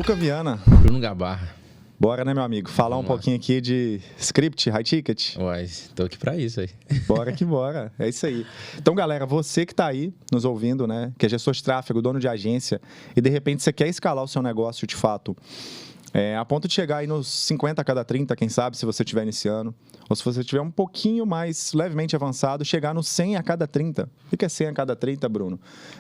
Luca Viana. Bruno Gabarra. Bora, né, meu amigo? Falar Vamos um pouquinho aqui de script, high ticket. Uai, tô aqui pra isso aí. Bora que bora. É isso aí. Então, galera, você que tá aí nos ouvindo, né, que é gestor de tráfego, dono de agência, e de repente você quer escalar o seu negócio de fato, a ponto de chegar aí nos 50 a cada 30, quem sabe, se você estiver iniciando, ou se você estiver um pouquinho mais levemente avançado, chegar no 100 a cada 30. O que é 100 a cada 30, Bruno?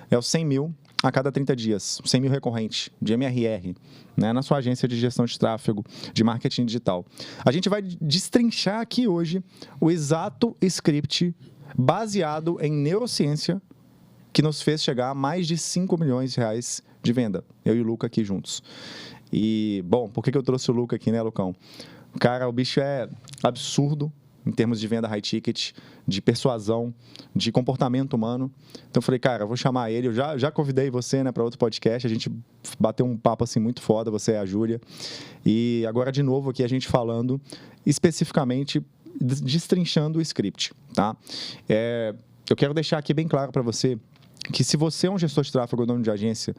É os 100 mil a cada 30 dias, 100 mil recorrente, de MRR, né, na sua agência de gestão de tráfego, de marketing digital. A gente vai destrinchar aqui hoje o exato script baseado em neurociência que nos fez chegar a mais de 5 milhões de reais de venda. Eu e o Luca aqui juntos. E, bom, por que eu trouxe o Luca aqui, né, Lucão? Cara, o bicho é absurdo em termos de venda high ticket, de persuasão, de comportamento humano. Então eu falei, cara, eu vou chamar ele. Eu já convidei você, né, para outro podcast. A gente bateu um papo assim muito foda, você e a Júlia. E agora de novo aqui a gente falando especificamente, destrinchando o script, tá? Eu quero deixar aqui bem claro para você que se você é um gestor de tráfego ou dono de agência,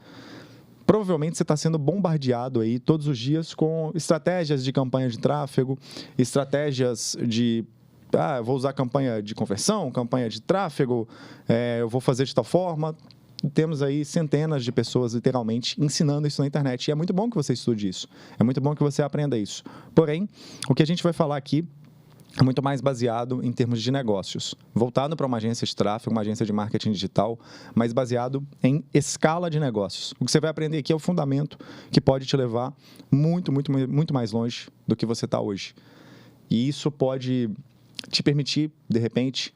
provavelmente você está sendo bombardeado aí todos os dias com estratégias de campanha de tráfego, estratégias de eu vou usar campanha de conversão, campanha de tráfego, eu vou fazer de tal forma. Temos aí centenas de pessoas, literalmente, ensinando isso na internet. E é muito bom que você estude isso. É muito bom que você aprenda isso. Porém, o que a gente vai falar aqui é muito mais baseado em termos de negócios. Voltado para uma agência de tráfego, uma agência de marketing digital, mas baseado em escala de negócios. O que você vai aprender aqui é o fundamento que pode te levar muito, muito, muito mais longe do que você está hoje. E isso pode te permitir, de repente,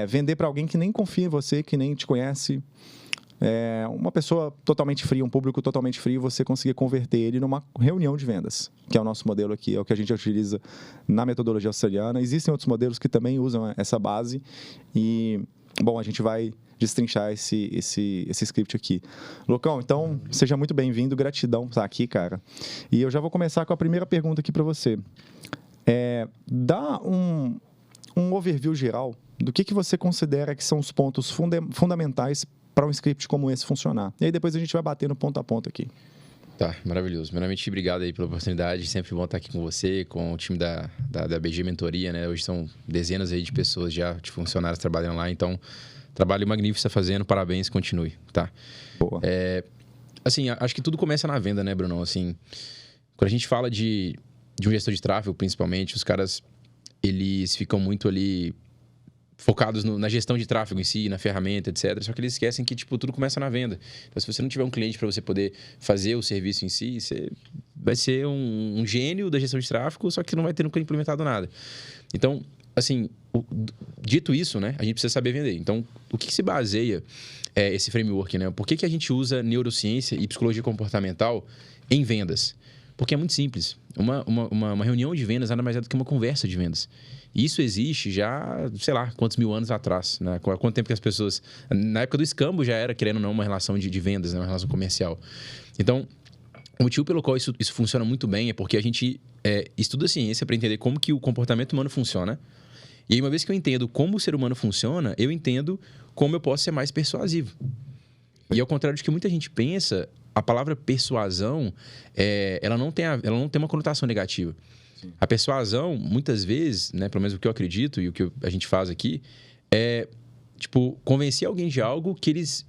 vender para alguém que nem confia em você, que nem te conhece, uma pessoa totalmente fria, um público totalmente frio, você conseguir converter ele numa reunião de vendas, que é o nosso modelo aqui, é o que a gente utiliza na metodologia australiana. Existem outros modelos que também usam essa base e, bom, a gente vai destrinchar esse script aqui. Lucão, então, seja muito bem-vindo, gratidão por estar aqui, cara. E eu já vou começar com a primeira pergunta aqui para você. Dá um overview geral do que você considera que são os pontos fundamentais para um script como esse funcionar. E aí depois a gente vai bater no ponto a ponto aqui. Tá, maravilhoso. Primeiramente, obrigado aí pela oportunidade. Sempre bom estar aqui com você, com o time da BG Mentoria, né? Hoje são dezenas aí de pessoas já, de funcionários trabalhando lá. Então, trabalho magnífico você está fazendo. Parabéns, continue, tá? Boa. Assim, acho que tudo começa na venda, né, Bruno? Assim, quando a gente fala de um gestor de tráfego, principalmente, os caras, eles ficam muito ali focados na gestão de tráfego em si, na ferramenta, etc. Só que eles esquecem que, tipo, tudo começa na venda. Então, se você não tiver um cliente para você poder fazer o serviço em si, você vai ser um gênio da gestão de tráfego, só que não vai ter nunca implementado nada. Então, assim, dito isso, né, a gente precisa saber vender. Então, o que se baseia esse framework, né? Por que a gente usa neurociência e psicologia comportamental em vendas? Porque é muito simples. Uma reunião de vendas nada mais é do que uma conversa de vendas. E isso existe já, sei lá, quantos mil anos atrás. Né? Há quanto tempo que as pessoas... Na época do escambo já era, querendo ou não, uma relação de vendas, né? Uma relação comercial. Então, o motivo pelo qual isso funciona muito bem é porque a gente estuda ciência para entender como que o comportamento humano funciona. E aí, uma vez que eu entendo como o ser humano funciona, eu entendo como eu posso ser mais persuasivo. E ao contrário do que muita gente pensa, a palavra persuasão, ela não tem uma conotação negativa. Sim. A persuasão, muitas vezes, né, pelo menos o que eu acredito e o que a gente faz aqui, é, tipo, convencer alguém de algo que eles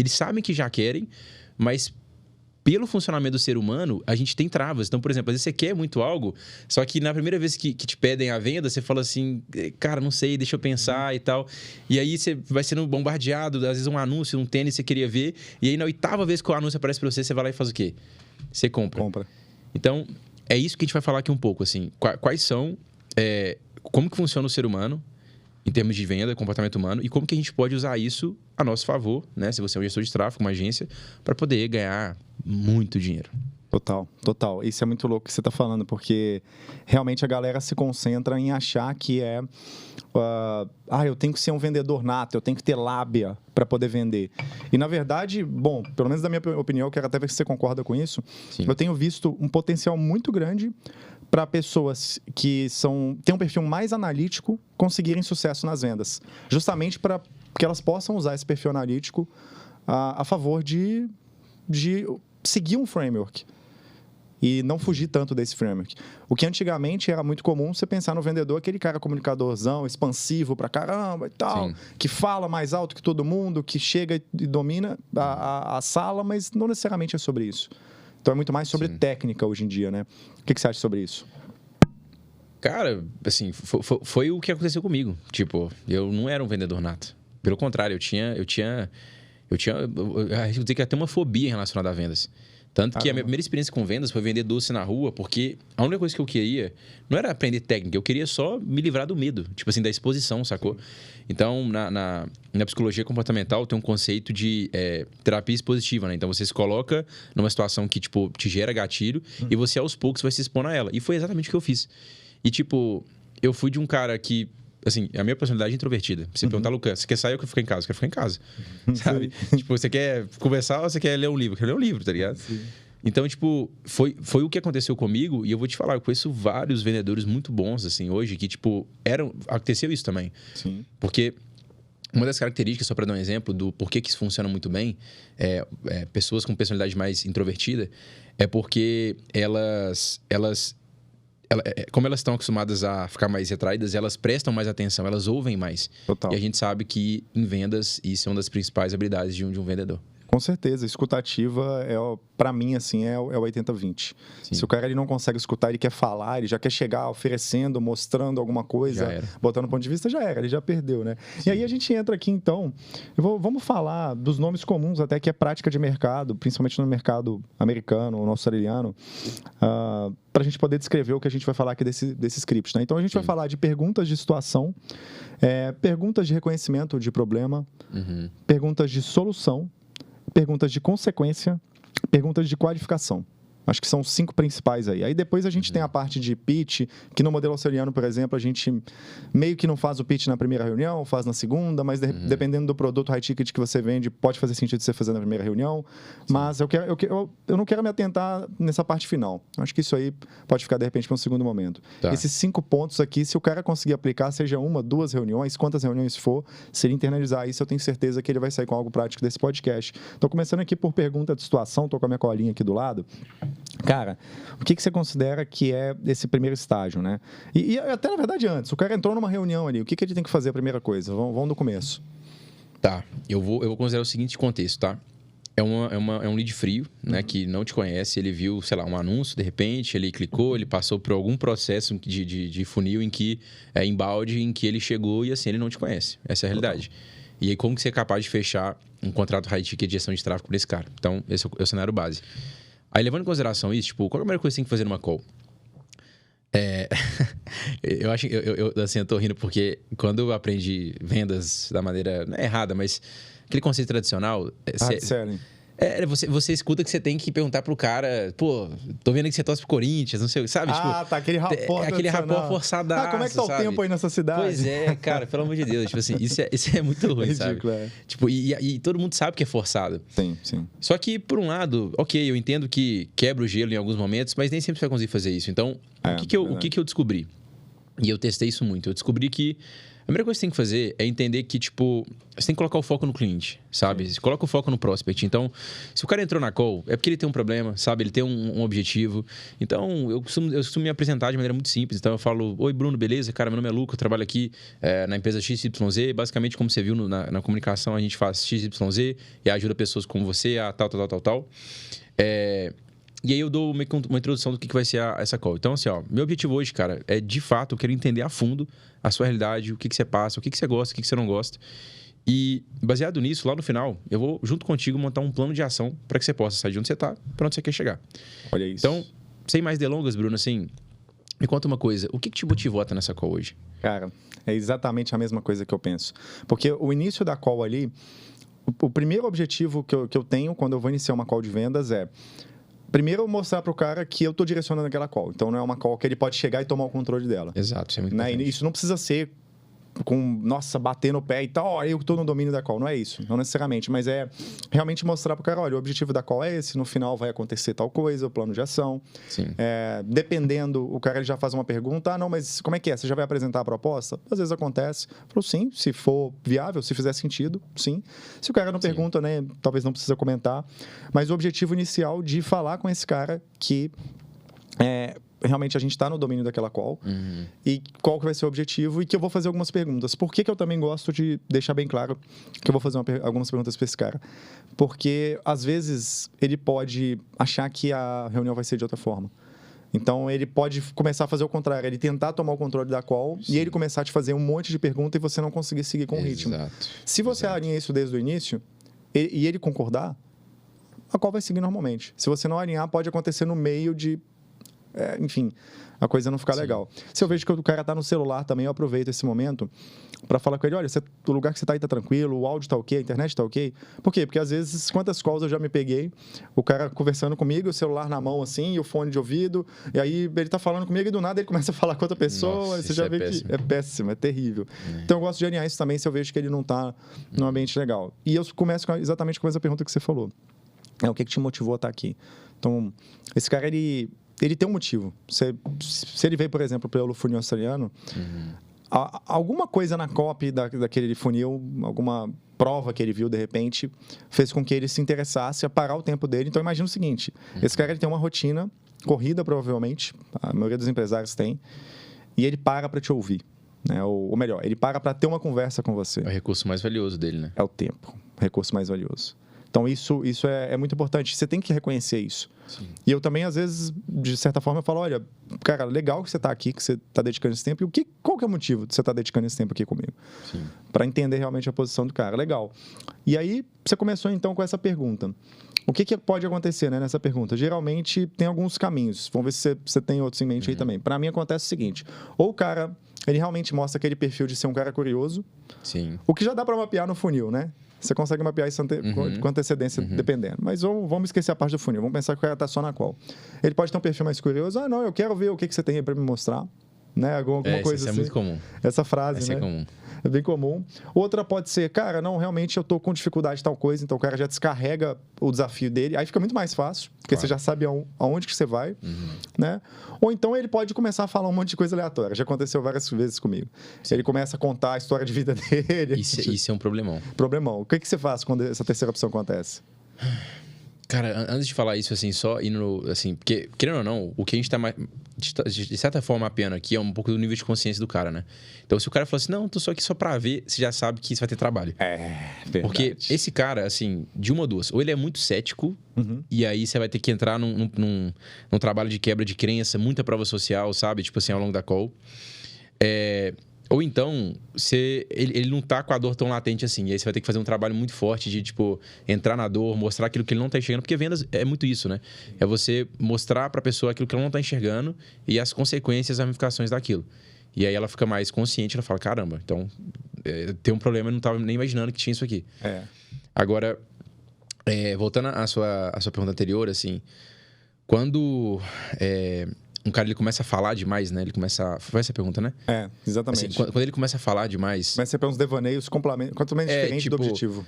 sabem que já querem, mas pelo funcionamento do ser humano, a gente tem travas. Então, por exemplo, às vezes você quer muito algo, só que na primeira vez que te pedem a venda, você fala assim, cara, não sei, deixa eu pensar e tal. E aí você vai sendo bombardeado, às vezes um anúncio, um tênis que você queria ver, e aí na 8ª vez que o anúncio aparece para você, você vai lá e faz o quê? Você compra. Então, é isso que a gente vai falar aqui um pouco, assim. Quais são... como que funciona o ser humano em termos de venda, comportamento humano, e como que a gente pode usar isso a nosso favor, né? Se você é um gestor de tráfego, uma agência, para poder ganhar muito dinheiro. Total. Isso é muito louco que você está falando, porque realmente a galera se concentra em achar que eu tenho que ser um vendedor nato, eu tenho que ter lábia para poder vender. E, na verdade, bom, pelo menos da minha opinião, eu quero até ver se você concorda com isso, sim, eu tenho visto um potencial muito grande para pessoas que têm um perfil mais analítico conseguirem sucesso nas vendas. Justamente para que elas possam usar esse perfil analítico a favor de seguir um framework e não fugir tanto desse framework. O que antigamente era muito comum você pensar no vendedor, aquele cara comunicadorzão, expansivo pra caramba e tal, Sim. que fala mais alto que todo mundo, que chega e domina a sala, mas não necessariamente é sobre isso. Então é muito mais sobre Sim. técnica hoje em dia, né? O que você acha sobre isso? Cara, assim, foi o que aconteceu comigo. Tipo, eu não era um vendedor nato. Pelo contrário, eu arrisco dizer que até uma fobia relacionada a vendas. Tanto que a minha primeira experiência com vendas foi vender doce na rua, porque a única coisa que eu queria não era aprender técnica, eu queria só me livrar do medo, tipo assim, da exposição, sacou? Então, na psicologia comportamental tem um conceito de terapia expositiva, né? Então, você se coloca numa situação que, tipo, te gera gatilho e você, aos poucos, vai se expor a ela. E foi exatamente o que eu fiz. E, tipo, eu fui de um cara que... Assim, a minha personalidade é introvertida. Se perguntar, Lucas, você quer sair ou quer ficar em casa? Eu quero ficar em casa, sabe? Tipo, você quer conversar ou você quer ler um livro? Eu quero ler um livro, tá ligado? Sim. Então, tipo, foi o que aconteceu comigo. E eu vou te falar, eu conheço vários vendedores muito bons, assim, hoje, que, tipo, aconteceu isso também. Sim. Porque uma das características, só para dar um exemplo do porquê que isso funciona muito bem, pessoas com personalidade mais introvertida, é porque como elas estão acostumadas a ficar mais retraídas, elas prestam mais atenção, elas ouvem mais. Total. E a gente sabe que em vendas, isso é uma das principais habilidades de um vendedor. Com certeza, escutativa para mim assim é o 80-20. Se o cara ele não consegue escutar, ele quer falar, ele já quer chegar oferecendo, mostrando alguma coisa, botando ponto de vista, já era, ele já perdeu, né? Sim. E aí a gente entra aqui então, vamos falar dos nomes comuns até que é prática de mercado, principalmente no mercado americano ou australiano, para a gente poder descrever o que a gente vai falar aqui desse script, né? Então a gente vai falar de perguntas de situação, perguntas de reconhecimento de problema, perguntas de solução, perguntas de consequência, perguntas de qualificação. Acho que são os 5 principais aí. Aí depois a gente tem a parte de pitch, que no modelo australiano, por exemplo, a gente meio que não faz o pitch na primeira reunião, faz na segunda, mas dependendo do produto high ticket que você vende, pode fazer sentido você fazer na primeira reunião. Sim. Mas eu não quero me atentar nessa parte final. Acho que isso aí pode ficar, de repente, para um segundo momento. Tá. Esses 5 pontos aqui, se o cara conseguir aplicar, seja 1, 2 reuniões, quantas reuniões for, se ele internalizar isso, eu tenho certeza que ele vai sair com algo prático desse podcast. Estou começando aqui por pergunta de situação, estou com a minha colinha aqui do lado. Cara, o que você considera que é esse primeiro estágio, né? E até, na verdade, antes, o cara entrou numa reunião ali, o que ele tem que fazer a primeira coisa? Vamos do começo. Tá, eu vou considerar o seguinte contexto, tá? É um lead frio, né? Que não te conhece, ele viu, sei lá, um anúncio, de repente, ele clicou, ele passou por algum processo de funil em que, embalde, em que ele chegou e, assim, ele não te conhece. Essa é a realidade. E aí, como que você é capaz de fechar um contrato high ticket de gestão de tráfego para esse cara? Então, esse é o cenário base. Aí, levando em consideração isso, tipo, qual é a primeira coisa que você tem que fazer numa call? Eu acho assim, eu tô rindo porque quando eu aprendi vendas da maneira, não é errada, mas aquele conceito tradicional... Você escuta que você tem que perguntar pro cara, pô, tô vendo que você torce pro Corinthians, não sei, sabe? Tá, aquele rapport. Aquele rapport forçadaço, como é que tá sabe? O tempo aí nessa cidade? Pois é, cara, pelo amor de Deus. Tipo assim, isso é muito ruim, ridículo, sabe? Tipo, e todo mundo sabe que é forçado. Sim. Só que, por um lado, ok, eu entendo que quebra o gelo em alguns momentos, mas nem sempre você vai conseguir fazer isso. Então, o que eu descobri? E eu testei isso muito. Eu descobri que a primeira coisa que você tem que fazer é entender que, tipo, você tem que colocar o foco no cliente, sabe? Você coloca o foco no prospect. Então, se o cara entrou na call, é porque ele tem um problema, sabe? Ele tem um objetivo. Então, eu costumo me apresentar de maneira muito simples. Então, eu falo, oi, Bruno, beleza? Cara, meu nome é Luca, eu trabalho aqui na empresa XYZ. Basicamente, como você viu na comunicação, a gente faz XYZ e ajuda pessoas como você a tal. E aí eu dou uma introdução do que vai ser essa call. Então, assim, meu objetivo hoje, cara, é de fato, eu quero entender a fundo a sua realidade, o que você passa, o que você gosta, o que você não gosta. E, baseado nisso, lá no final, eu vou, junto contigo, montar um plano de ação para que você possa sair de onde você está para onde você quer chegar. Olha isso. Então, sem mais delongas, Bruno, assim, me conta uma coisa. O que te motivou a estar nessa call hoje? Cara, é exatamente a mesma coisa que eu penso. Porque o início da call ali, o primeiro objetivo que eu tenho quando eu vou iniciar uma call de vendas é... Primeiro, mostrar para o cara que eu estou direcionando aquela call. Então, não é uma call que ele pode chegar e tomar o controle dela. Exato, isso é muito importante. Isso não precisa ser nossa, bater no pé e tal, ó, eu tô no domínio da call. Não é isso, não necessariamente, mas é realmente mostrar pro cara, olha, o objetivo da call é esse, no final vai acontecer tal coisa, o plano de ação. Sim. Dependendo, o cara ele já faz uma pergunta, não, mas como é que é? Você já vai apresentar a proposta? Às vezes acontece. Falou, sim, se for viável, se fizer sentido, sim. Se o cara não pergunta, né, talvez não precisa comentar, mas o objetivo inicial de falar com esse cara que realmente a gente está no domínio daquela call e qual que vai ser o objetivo e que eu vou fazer algumas perguntas. Por que eu também gosto de deixar bem claro que eu vou fazer algumas perguntas para esse cara? Porque, às vezes, ele pode achar que a reunião vai ser de outra forma. Então, ele pode começar a fazer o contrário, ele tentar tomar o controle da call e ele começar a te fazer um monte de perguntas e você não conseguir seguir com o ritmo. Se você alinha isso desde o início e ele concordar, a call vai seguir normalmente. Se você não alinhar, pode acontecer no meio de... enfim, a coisa não ficar legal. Se eu vejo que o cara está no celular também, eu aproveito esse momento para falar com ele, olha, o lugar que você está aí está tranquilo, o áudio está ok, a internet está ok. Por quê? Porque às vezes, quantas calls eu já me peguei, o cara conversando comigo, o celular na mão assim, e o fone de ouvido, e aí ele está falando comigo e do nada ele começa a falar com outra pessoa, nossa, você já vê que é péssimo, é terrível. Então eu gosto de alinhar isso também se eu vejo que ele não está num ambiente legal. E eu começo exatamente com essa pergunta que você falou. O que te motivou a estar aqui? Então, esse cara, ele tem um motivo. Se ele veio, por exemplo, pelo funil australiano, alguma coisa na copy daquele funil, alguma prova que ele viu, de repente, fez com que ele se interessasse a parar o tempo dele. Então, imagina o seguinte, esse cara ele tem uma rotina, corrida provavelmente, a maioria dos empresários tem, e ele para te ouvir. Né? Ou melhor, ele para ter uma conversa com você. É o recurso mais valioso dele, né? É o tempo, o recurso mais valioso. Então, isso é muito importante. Você tem que reconhecer isso. Sim. E eu também, às vezes, de certa forma, eu falo, olha, cara, legal que você está aqui, que você está dedicando esse tempo. E qual que é o motivo de você estar dedicando esse tempo aqui comigo? Para entender realmente a posição do cara. Legal. E aí, você começou, então, com essa pergunta. O que pode acontecer, né, nessa pergunta? Geralmente, tem alguns caminhos. Vamos ver se você tem outros em mente aí também. Para mim, acontece o seguinte. Ou o cara, ele realmente mostra aquele perfil de ser um cara curioso. Sim. O que já dá para mapear no funil, né? Você consegue mapear isso com antecedência, dependendo. Mas vamos esquecer a parte do funil. Vamos pensar que o cara está só na call. Ele pode ter um perfil mais curioso. Ah, não, eu quero ver o que você tem aí para me mostrar. Né? Alguma coisa isso assim. É muito comum. Essa frase, né? É comum. É bem comum. Outra pode ser, cara, não, realmente eu estou com dificuldade de tal coisa, então o cara já descarrega o desafio dele. Aí fica muito mais fácil, porque você já sabe aonde que você vai. Né? Ou então ele pode começar a falar um monte de coisa aleatória. Já aconteceu várias vezes comigo. Ele começa a contar a história de vida dele. Isso é um problemão. Problemão. O que você faz quando essa terceira opção acontece? Cara, antes de falar isso, assim, só indo, assim, porque, querendo ou não, o que a gente tá, de certa forma, mapeando aqui é um pouco do nível de consciência do cara, né? Então, se o cara falar assim, não, tô só aqui só pra ver, você já sabe que isso vai ter trabalho. Verdade. Porque esse cara, assim, de uma ou duas, ou ele é muito cético, e aí você vai ter que entrar num trabalho de quebra de crença, muita prova social, sabe? Tipo assim, ao longo da call. Ou então, ele não tá com a dor tão latente assim. E aí você vai ter que fazer um trabalho muito forte de, tipo, entrar na dor, mostrar aquilo que ele não tá enxergando. Porque vendas é muito isso, né? É você mostrar pra pessoa aquilo que ela não tá enxergando e as consequências, as ramificações daquilo. E aí ela fica mais consciente, ela fala, caramba, então tem um problema, eu não tava nem imaginando que tinha isso aqui. Agora, voltando à sua pergunta anterior, assim, quando... um cara, ele começa a falar demais, né? Ele começa... Foi essa a pergunta, né? Exatamente. Assim, quando ele começa a falar demais... Começa a ser uns devaneios completamente diferentes do objetivo.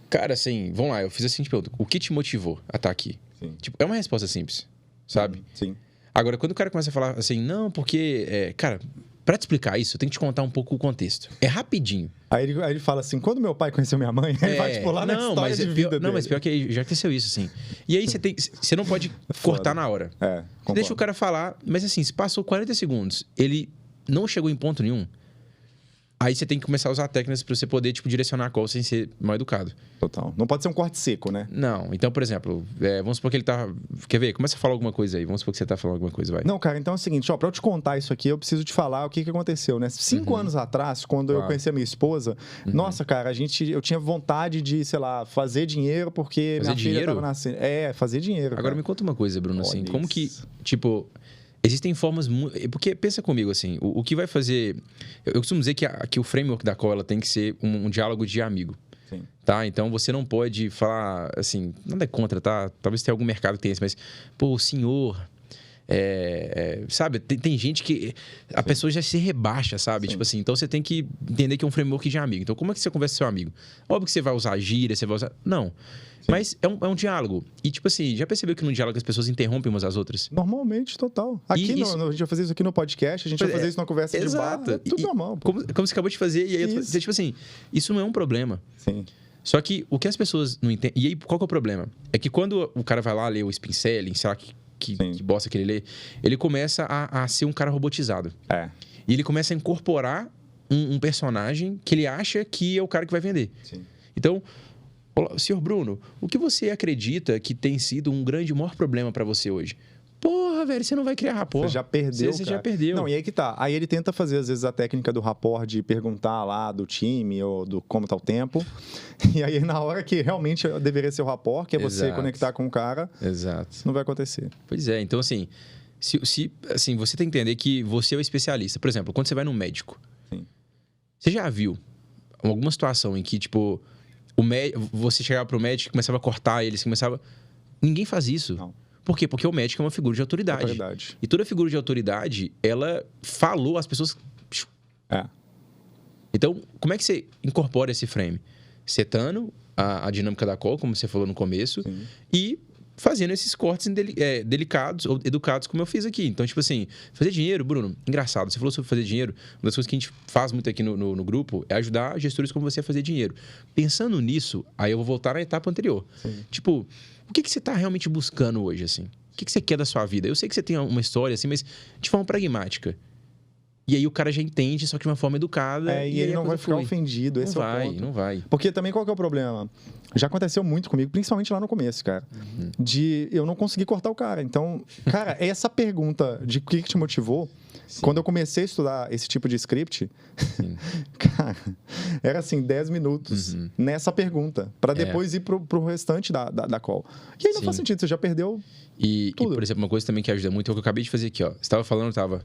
Cara, assim, vamos lá. Eu fiz a seguinte pergunta. O que te motivou a estar aqui? Tipo, é uma resposta simples, sabe? Sim. Agora, quando o cara começa a falar assim, não, porque... cara, pra te explicar isso, eu tenho que te contar um pouco o contexto. É rapidinho. Aí ele fala assim, quando meu pai conheceu minha mãe, ele vai, tipo, lá na história de vida dele. Não, mas pior que já aconteceu isso, assim. E aí você não pode cortar na hora. Você deixa o cara falar, mas assim, se passou 40 segundos, ele não chegou em ponto nenhum, aí você tem que começar a usar técnicas para você poder, tipo, direcionar a call sem ser mal educado. Total. Não pode ser um corte seco, né? Não. Então, por exemplo, vamos supor que ele tá... Quer ver? Começa a falar alguma coisa aí. Vamos supor que você tá falando alguma coisa, vai. Não, cara, então é o seguinte, ó, pra eu te contar isso aqui, eu preciso te falar o que aconteceu, né? 5 anos atrás, quando eu conheci a minha esposa, nossa, cara, eu tinha vontade de, sei lá, fazer dinheiro porque minha filha tava nascendo. Fazer dinheiro. Agora cara. Me conta uma coisa, Bruno, assim, como que, tipo... Existem formas... Porque pensa comigo, assim, o que vai fazer... Eu costumo dizer que o framework da call ela tem que ser um diálogo de amigo. Sim. Tá? Então, você não pode falar, assim... Nada é contra, tá? Talvez tenha algum mercado que tenha isso, mas... Pô, senhor... Sabe? Tem gente que... A pessoa já se rebaixa, sabe? Sim. Tipo assim, então você tem que entender que é um framework de amigo. Então, como é que você conversa com seu amigo? Óbvio que você vai usar gíria, você vai usar... Não. Mas é um diálogo. E, tipo assim, já percebeu que no diálogo as pessoas interrompem umas às outras? Normalmente, total. Aqui, a gente vai fazer isso aqui no podcast, a gente vai fazer isso na conversa de bar. É tudo normal. Pô. Como você acabou de fazer. E aí, tipo assim, isso não é um problema. Sim. Só que o que as pessoas não entendem... E aí, qual que é o problema? É que quando o cara vai lá ler o spin selling, sei lá, que bosta que ele lê, ele começa a ser um cara robotizado. E ele começa a incorporar um personagem que ele acha que é o cara que vai vender. Sim. Então... Senhor Bruno, o que você acredita que tem sido um grande, maior problema pra você hoje? Porra, velho, você não vai criar rapport. Você já perdeu, Você já perdeu. Não, e aí que tá. Aí ele tenta fazer, às vezes, a técnica do rapport de perguntar lá do time ou do como tá o tempo. E aí, na hora que realmente deveria ser o rapport, que é você conectar com o cara, não vai acontecer. Pois é, então assim, assim, você tem que entender que você é o especialista. Por exemplo, quando você vai no médico, você já viu alguma situação em que, tipo... Você chegava pro médico e começava a cortar ele, Ninguém faz isso. Não. Por quê? Porque o médico é uma figura de autoridade. E toda figura de autoridade, ela falou, as pessoas... Então, como é que você incorpora esse frame? Setando a dinâmica da call, como você falou no começo, e fazendo esses cortes delicados ou educados, como eu fiz aqui. Então, tipo assim, fazer dinheiro, Bruno, engraçado. Você falou sobre fazer dinheiro. Uma das coisas que a gente faz muito aqui no grupo é ajudar gestores como você a fazer dinheiro. Pensando nisso, aí eu vou voltar na etapa anterior. Tipo, o que você está realmente buscando hoje, assim? O que você quer da sua vida? Eu sei que você tem uma história, assim, mas de forma pragmática. E aí o cara já entende, só que de uma forma educada. E ele não vai ficar ofendido. Esse é o ponto. Não vai. Porque também qual que é o problema? Já aconteceu muito comigo, principalmente lá no começo, cara. De eu não conseguir cortar o cara. Então, cara, essa pergunta de o que te motivou, quando eu comecei a estudar esse tipo de script, cara, era assim, 10 minutos nessa pergunta, para depois ir pro restante da call. E aí não faz sentido, você já perdeu tudo. E, por exemplo, uma coisa também que ajuda muito é o que eu acabei de fazer aqui, ó. Você estava falando, eu estava...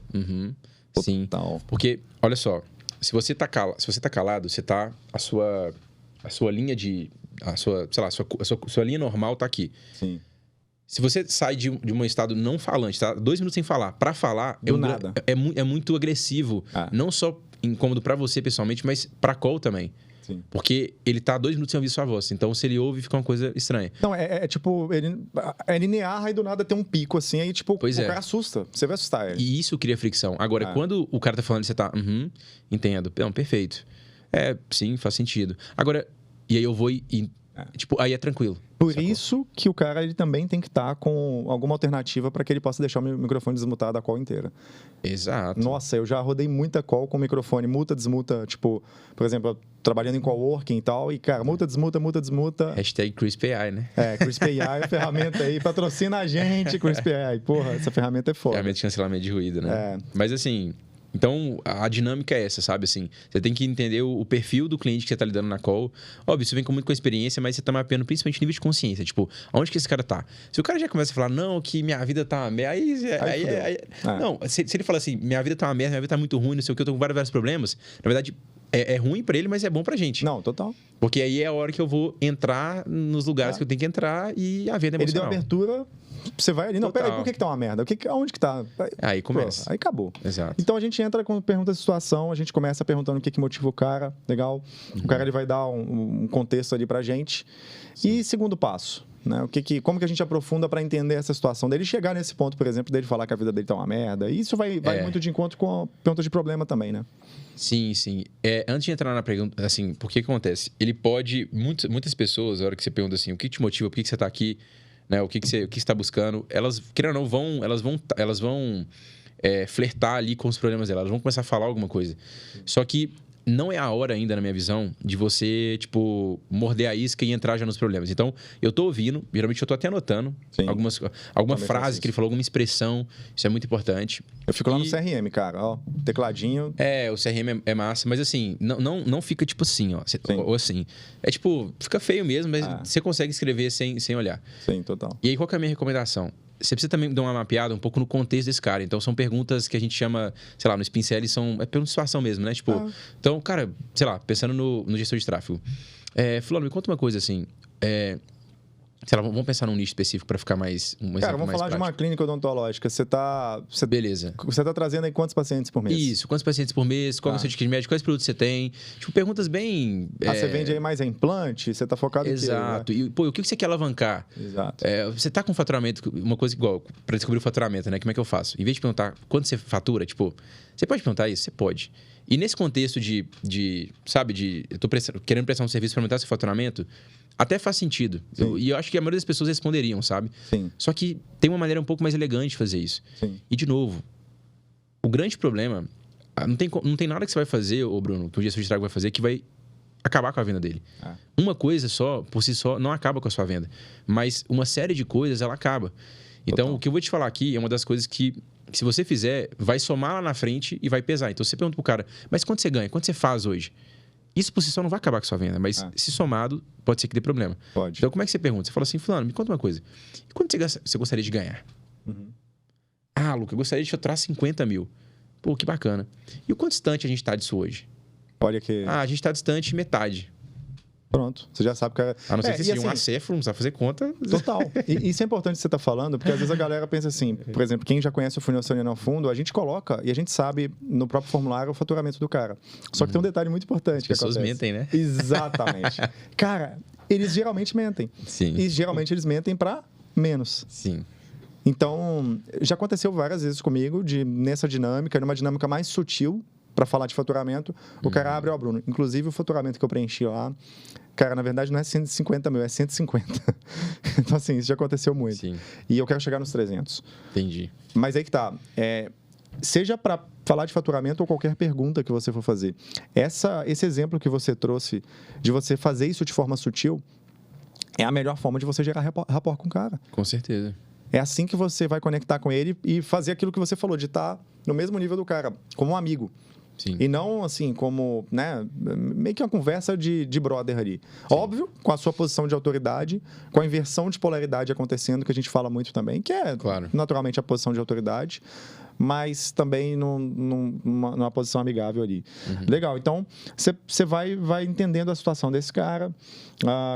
Sim, porque, olha só, se você tá calado, você tá... A sua linha de... Sei lá, a sua linha normal tá aqui. Sim. Se você sai de um estado não falante, tá 2 minutos sem falar, pra falar... nada. É muito agressivo. Não só incômodo pra você, pessoalmente, mas pra call também. Sim. Porque ele tá 2 minutos sem ouvir sua voz. Então, se ele ouve, fica uma coisa estranha. Não, tipo, ele linear, aí do nada tem um pico assim, aí tipo, o cara assusta. Você vai assustar ele. E isso cria fricção. Agora, quando o cara tá falando, você tá... entendo. Não, perfeito. Sim, faz sentido. Agora, e aí eu vou tipo, aí é tranquilo. Por isso que o cara ele também tem que estar com alguma alternativa para que ele possa deixar o microfone desmutado a call inteira. Exato. Nossa, eu já rodei muita call com o microfone muta, desmuta, tipo, por exemplo, trabalhando em coworking e tal, e cara, muta, desmuta. Hashtag CrispAI, né? CrispAI é a ferramenta aí, patrocina a gente, CrispAI. Porra, essa ferramenta é foda. Ferramenta de cancelamento de ruído, né? Mas assim... Então, a dinâmica é essa, sabe? Assim, você tem que entender o perfil do cliente que você está lidando na call. Óbvio, isso vem muito com a experiência, mas você está mapeando principalmente nível de consciência. Tipo, aonde que esse cara tá? Se o cara já começa a falar, não, que minha vida tá uma merda... Não, se ele fala assim, minha vida tá uma merda, minha vida tá muito ruim, não sei o que, eu tô com vários problemas. Na verdade, é ruim para ele, mas é bom pra gente. Não, total. Porque aí é a hora que eu vou entrar nos lugares que eu tenho que entrar e a venda emocional. Ele deu abertura... Você vai ali, não, peraí, por que tá uma merda? Aonde que tá? Aí começa. Aí acabou. Exato. Então a gente entra com perguntas de situação, a gente começa perguntando o que motiva o cara, legal. O cara ele vai dar um contexto ali pra gente. Sim. E segundo passo, né? Como que a gente aprofunda para entender essa situação dele chegar nesse ponto, por exemplo, dele falar que a vida dele tá uma merda. E isso vai muito de encontro com a pergunta de problema também, né? Sim. Antes de entrar na pergunta, assim, por que acontece? Ele pode... Muitas pessoas, na hora que você pergunta assim, o que te motiva, por que você tá aqui... Né? O que você está buscando, elas, querendo ou não, elas vão flertar ali com os problemas dela, elas vão começar a falar alguma coisa. Só que não é a hora ainda, na minha visão, de você, tipo, morder a isca e entrar já nos problemas. Então, eu tô ouvindo, geralmente eu tô até anotando alguma frase que ele falou, alguma expressão, isso é muito importante. Eu fico lá no CRM, cara, ó, tecladinho. O CRM é massa, mas assim, não fica tipo assim, ó, ou assim. É tipo, fica feio mesmo, mas você consegue escrever sem olhar. Sim, total. E aí, qual que é a minha recomendação? Você precisa também dar uma mapeada um pouco no contexto desse cara. Então, são perguntas que a gente chama, sei lá, no Spin Selling, é pergunta de situação mesmo, né? Tipo, então, cara, sei lá, pensando no gestor de tráfego. Fulano, me conta uma coisa assim. Sei lá, vamos pensar num nicho específico para ficar mais... Um Cara, exemplo vamos mais falar de uma prático. clínica odontológica. Beleza. Você tá trazendo aí quantos pacientes por mês? Isso, quantos pacientes por mês, qual é o seu ticket médio, quais produtos você tem. Tipo, perguntas bem... Você vende aí mais implante? Você tá focado em quê? Exato. E, pô, o que você quer alavancar? Exato. Você tá com faturamento, uma coisa igual, para descobrir o faturamento, né? Como é que eu faço? Em vez de perguntar quanto você fatura, tipo, você pode perguntar isso? Você pode. E nesse contexto eu tô querendo prestar um serviço para aumentar seu faturamento, até faz sentido. E eu acho que a maioria das pessoas responderiam, sabe? Sim. Só que tem uma maneira um pouco mais elegante de fazer isso. Sim. E, de novo, o grande problema... Não tem nada que você vai fazer, ô Bruno, que o gestor de tráfego vai fazer que vai acabar com a venda dele. Uma coisa só, por si só, não acaba com a sua venda. Mas uma série de coisas, ela acaba. Então, o que eu vou te falar aqui é uma das coisas que, se você fizer, vai somar lá na frente e vai pesar. Então, você pergunta pro cara, mas quanto você ganha? Quanto você faz hoje? Isso por si só não vai acabar com a sua venda, mas se somado, pode ser que dê problema. Pode. Então, como é que você pergunta? Você fala assim, fulano, me conta uma coisa. E quanto você gostaria de ganhar? Ah, Luca, eu gostaria de faturar 50 mil. Pô, que bacana. E o quanto distante a gente está disso hoje? Olha que... Ah, a gente está distante metade. Pronto, você já sabe que... A não ser que seja um acéfalo, não sabe fazer conta. Total. E isso é importante que você está falando, porque às vezes a galera pensa assim, por exemplo, quem já conhece o funil Soriano ao fundo, a gente coloca e a gente sabe no próprio formulário o faturamento do cara. Só que tem um detalhe muito importante. As pessoas mentem, né? Exatamente. Cara, eles geralmente mentem. Sim. E geralmente eles mentem para menos. Sim. Então, já aconteceu várias vezes comigo, nessa dinâmica, numa dinâmica mais sutil, para falar de faturamento, o cara abre, ó, Bruno, inclusive o faturamento que eu preenchi lá, cara, na verdade não é 150 mil, é 150. Então, assim, isso já aconteceu muito. Sim. E eu quero chegar nos 300. Entendi. Mas aí que tá. Seja para falar de faturamento ou qualquer pergunta que você for fazer. Esse exemplo que você trouxe, de você fazer isso de forma sutil, é a melhor forma de você gerar rapport com o cara. Com certeza. É assim que você vai conectar com ele e fazer aquilo que você falou, de estar no mesmo nível do cara, como um amigo. Sim. E não, assim, como, né, meio que uma conversa de brother ali. Sim. Óbvio, com a sua posição de autoridade, com a inversão de polaridade acontecendo, que a gente fala muito também, que é naturalmente a posição de autoridade, mas também numa posição amigável ali. Legal, então você vai entendendo a situação desse cara,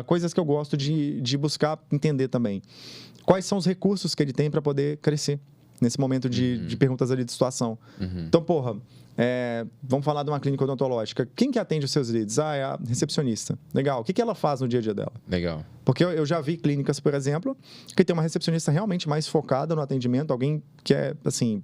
coisas que eu gosto de buscar entender também. Quais são os recursos que ele tem para poder crescer nesse momento de perguntas ali de situação. Então, porra, vamos falar de uma clínica odontológica. Quem que atende os seus leads? É a recepcionista. Legal. O que ela faz no dia a dia dela? Legal. Porque eu já vi clínicas, por exemplo, que tem uma recepcionista realmente mais focada no atendimento, alguém que é, assim,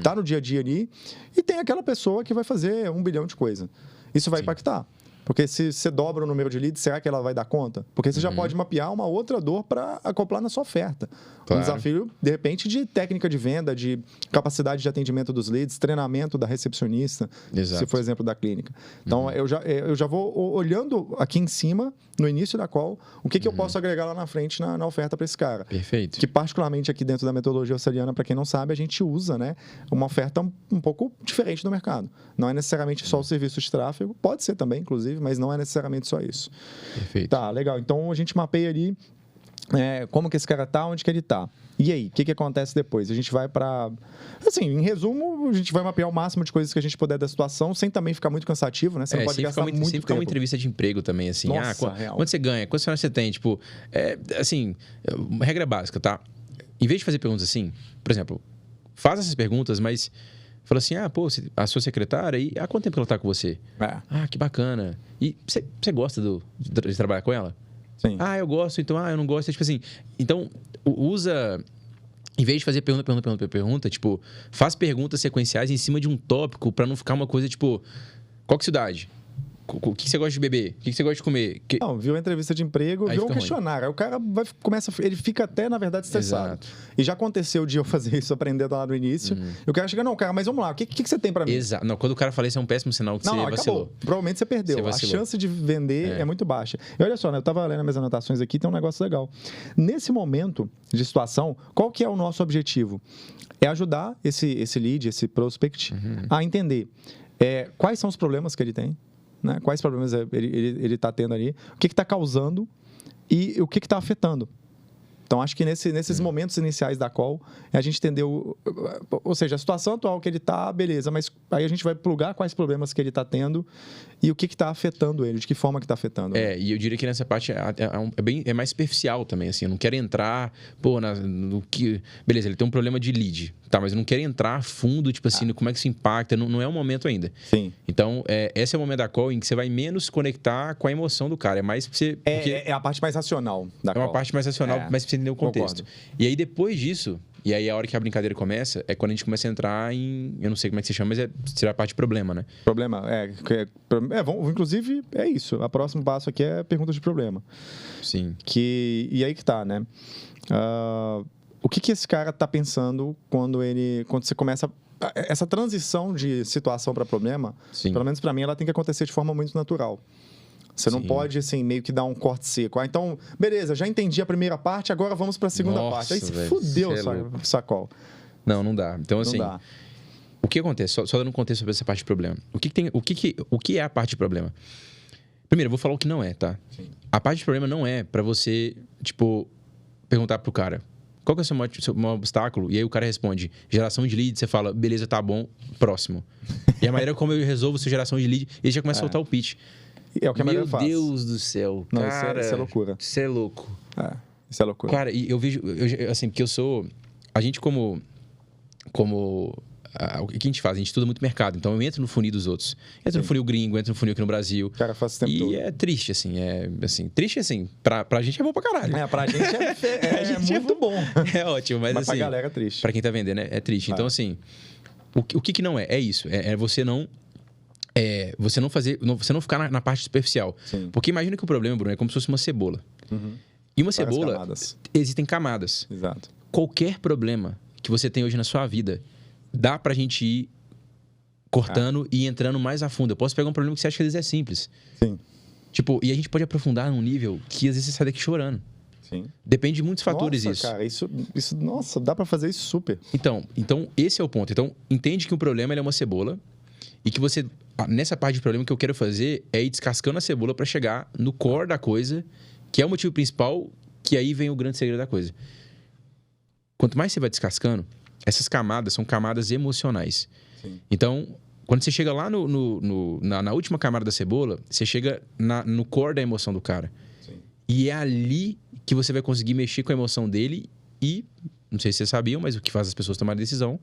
tá no dia a dia ali, e tem aquela pessoa que vai fazer 1 bilhão de coisas. Isso vai impactar. Porque se você dobra o número de leads, será que ela vai dar conta? Porque você já pode mapear uma outra dor para acoplar na sua oferta. Claro. Um desafio, de repente, de técnica de venda, de capacidade de atendimento dos leads, treinamento da recepcionista, se for exemplo da clínica. Então, eu já vou olhando aqui em cima, no início da call, o que eu posso agregar lá na frente na oferta para esse cara. Perfeito. Que, particularmente, aqui dentro da metodologia ossariana, para quem não sabe, a gente usa, né, uma oferta um pouco diferente do mercado. Não é necessariamente só o serviço de tráfego, pode ser também, inclusive, mas não é necessariamente só isso. Perfeito. Tá, legal. Então, a gente mapeia ali como que esse cara tá, onde que ele tá. E aí, o que acontece depois? A gente vai para... Assim, em resumo, a gente vai mapear o máximo de coisas que a gente puder da situação, sem também ficar muito cansativo, né? Você não pode gastar muito tempo. Sempre ficar uma entrevista de emprego também, assim. Nossa, quanto você ganha? Quantos funcionários você tem? Tipo, assim, regra básica, tá? Em vez de fazer perguntas assim, por exemplo, faz essas perguntas, mas... Fala assim, a sua secretária, e há quanto tempo que ela está com você? Ah, que bacana. E você gosta de trabalhar com ela? Sim. Ah, eu gosto, então, eu não gosto. Tipo assim, então, usa... Em vez de fazer pergunta, tipo, faz perguntas sequenciais em cima de um tópico para não ficar uma coisa, tipo, qual que é a cidade? O que você gosta de beber? O que você gosta de comer? Não, viu a entrevista de emprego, Aí viu um fica questionário. Aí o cara ele fica até, na verdade, estressado. Exato. E já aconteceu de eu fazer isso, aprendendo lá no início. E o cara chega, não, cara, mas vamos lá, o que você tem para mim? Exato. Não, quando o cara fala isso é um péssimo sinal que você vacilou. Acabou. Provavelmente você perdeu. Você vacilou. A chance de vender é muito baixa. E olha só, né, eu estava lendo as minhas anotações aqui, tem um negócio legal. Nesse momento de situação, qual que é o nosso objetivo? É ajudar esse lead, esse prospect, a entender quais são os problemas que ele tem, né? Quais problemas ele está tendo ali, o que está causando e o que está afetando. Então, acho que nesses momentos iniciais da call, a gente entendeu, ou seja, a situação atual que ele está, beleza, mas aí a gente vai plugar quais problemas que ele está tendo e o que está afetando ele, de que forma que está afetando. E eu diria que nessa parte é mais superficial também, assim, eu não quero entrar, no que... Beleza, ele tem um problema de lead, tá, mas eu não quero entrar a fundo, tipo assim, no como é que isso impacta, não é o momento ainda. Sim. Então, esse é o momento da call em que você vai menos conectar com a emoção do cara, é mais pra você... É a parte mais racional da call. É uma parte mais racional, mas pra você entender o contexto. Concordo. E aí, depois disso, e aí a hora que a brincadeira começa, é quando a gente começa a entrar em... Eu não sei como é que se chama, mas será a parte de problema, né? Problema, inclusive, é isso. O próximo passo aqui é pergunta de problema. Sim. E aí que tá, né? O que esse cara tá pensando quando você começa... Essa transição de situação para problema, Sim. pelo menos para mim, ela tem que acontecer de forma muito natural. Você não pode, assim, meio que dar um corte seco. Então, beleza, já entendi a primeira parte, agora vamos para a segunda parte. Aí você fudeu sua call. Não dá. Então, assim, não dá. O que acontece? Só dando um contexto sobre essa parte de problema. O que é a parte de problema? Primeiro, eu vou falar o que não é, tá? Sim. A parte de problema não é para você, tipo, perguntar pro cara, qual que é o seu maior obstáculo? E aí o cara responde, geração de lead, você fala, beleza, tá bom, próximo. E a maneira como eu resolvo sua geração de lead, ele já começa a soltar o pitch. É o que a maioria faz. Meu Deus do céu, não, cara. Isso é loucura. Isso é louco. Isso é loucura. Cara, e eu vejo, assim, porque eu sou... A gente o que a gente faz? A gente estuda muito mercado. Então, eu entro no funil dos outros. Entro no funil gringo, entro no funil aqui no Brasil. Cara, faz o tempo todo. E é triste, assim. Triste, assim. Pra gente é bom pra caralho. Pra gente é muito bom. É ótimo, mas assim... pra galera é triste. Pra quem tá vendendo, é triste. Então, assim... O que não é? É isso. É você não... Você não ficar na parte superficial. Sim. Porque imagina que o problema, Bruno, é como se fosse uma cebola. Uhum. E uma cebola... Existem camadas. Exato. Qualquer problema que você tem hoje na sua vida, dá pra gente ir cortando e entrando mais a fundo. Eu posso pegar um problema que você acha que às vezes é simples. Sim. Tipo, e a gente pode aprofundar num nível que às vezes você sai daqui chorando. Sim. Depende de muitos fatores isso. Cara, nossa, dá pra fazer isso super. Então, esse é o ponto. Então, entende que o problema ele é uma cebola e que você... Nessa parte de problema que eu quero fazer é ir descascando a cebola pra chegar no core da coisa, que é o motivo principal, que aí vem o grande segredo da coisa. Quanto mais você vai descascando, essas camadas são camadas emocionais. Sim. Então, quando você chega lá na última camada da cebola, você chega no core da emoção do cara. Sim. E é ali que você vai conseguir mexer com a emoção dele e, não sei se vocês sabiam, mas o que faz as pessoas tomarem decisão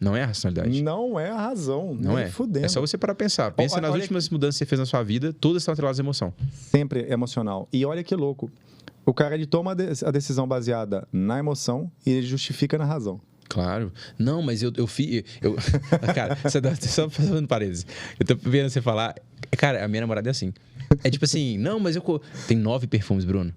não é a racionalidade. Não é a razão. Não é. Fudendo. É só você parar pra pensar. Pensa nas últimas mudanças que você fez na sua vida, todas estão atreladas à emoção. Sempre emocional. E olha que louco. O cara, ele toma a decisão baseada na emoção e ele justifica na razão. Claro. Não, mas eu fiz... Cara, só fazendo parênteses. Eu tô vendo você falar... Cara, a minha namorada é assim. É tipo assim, não, mas eu... Tem 9 perfumes, Bruno.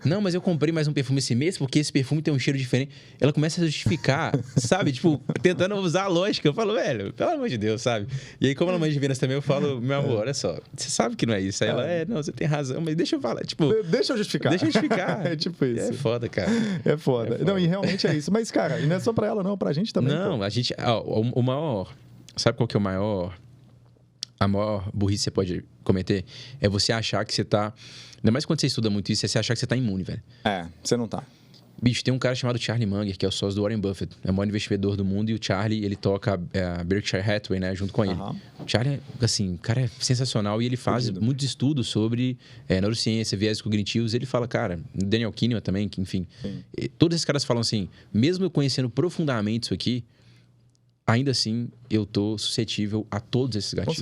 Não, mas eu comprei mais um perfume esse mês porque esse perfume tem um cheiro diferente. Ela começa a justificar, sabe? Tipo, tentando usar a lógica. Eu falo, velho, pelo amor de Deus, sabe? E aí, como ela manja de Vênus também, eu falo, meu amor, olha só, você sabe que não é isso. Aí ela, não, você tem razão, mas deixa eu falar. Tipo, deixa eu justificar. Deixa eu justificar. É tipo isso. É foda, cara. É foda. Não, e realmente é isso. Mas, cara, e não é só pra ela, não, pra gente também. Não, a gente... O maior... Sabe qual que é o maior... A maior burrice que você pode cometer é você achar que você tá... Ainda mais quando você estuda muito isso, é você achar que você tá imune, velho. Você não tá. Bicho, tem um cara chamado Charlie Munger, que é o sócio do Warren Buffett. É o maior investidor do mundo. E o Charlie, ele toca a Berkshire Hathaway, né? Junto com ele. O Charlie, assim, o cara é sensacional. E ele faz muitos estudos sobre neurociência, viés cognitivos. Ele fala, cara... Daniel Kahneman também, que enfim... Todos esses caras falam assim... Mesmo eu conhecendo profundamente isso aqui... Ainda assim, eu tô suscetível a todos esses gatilhos.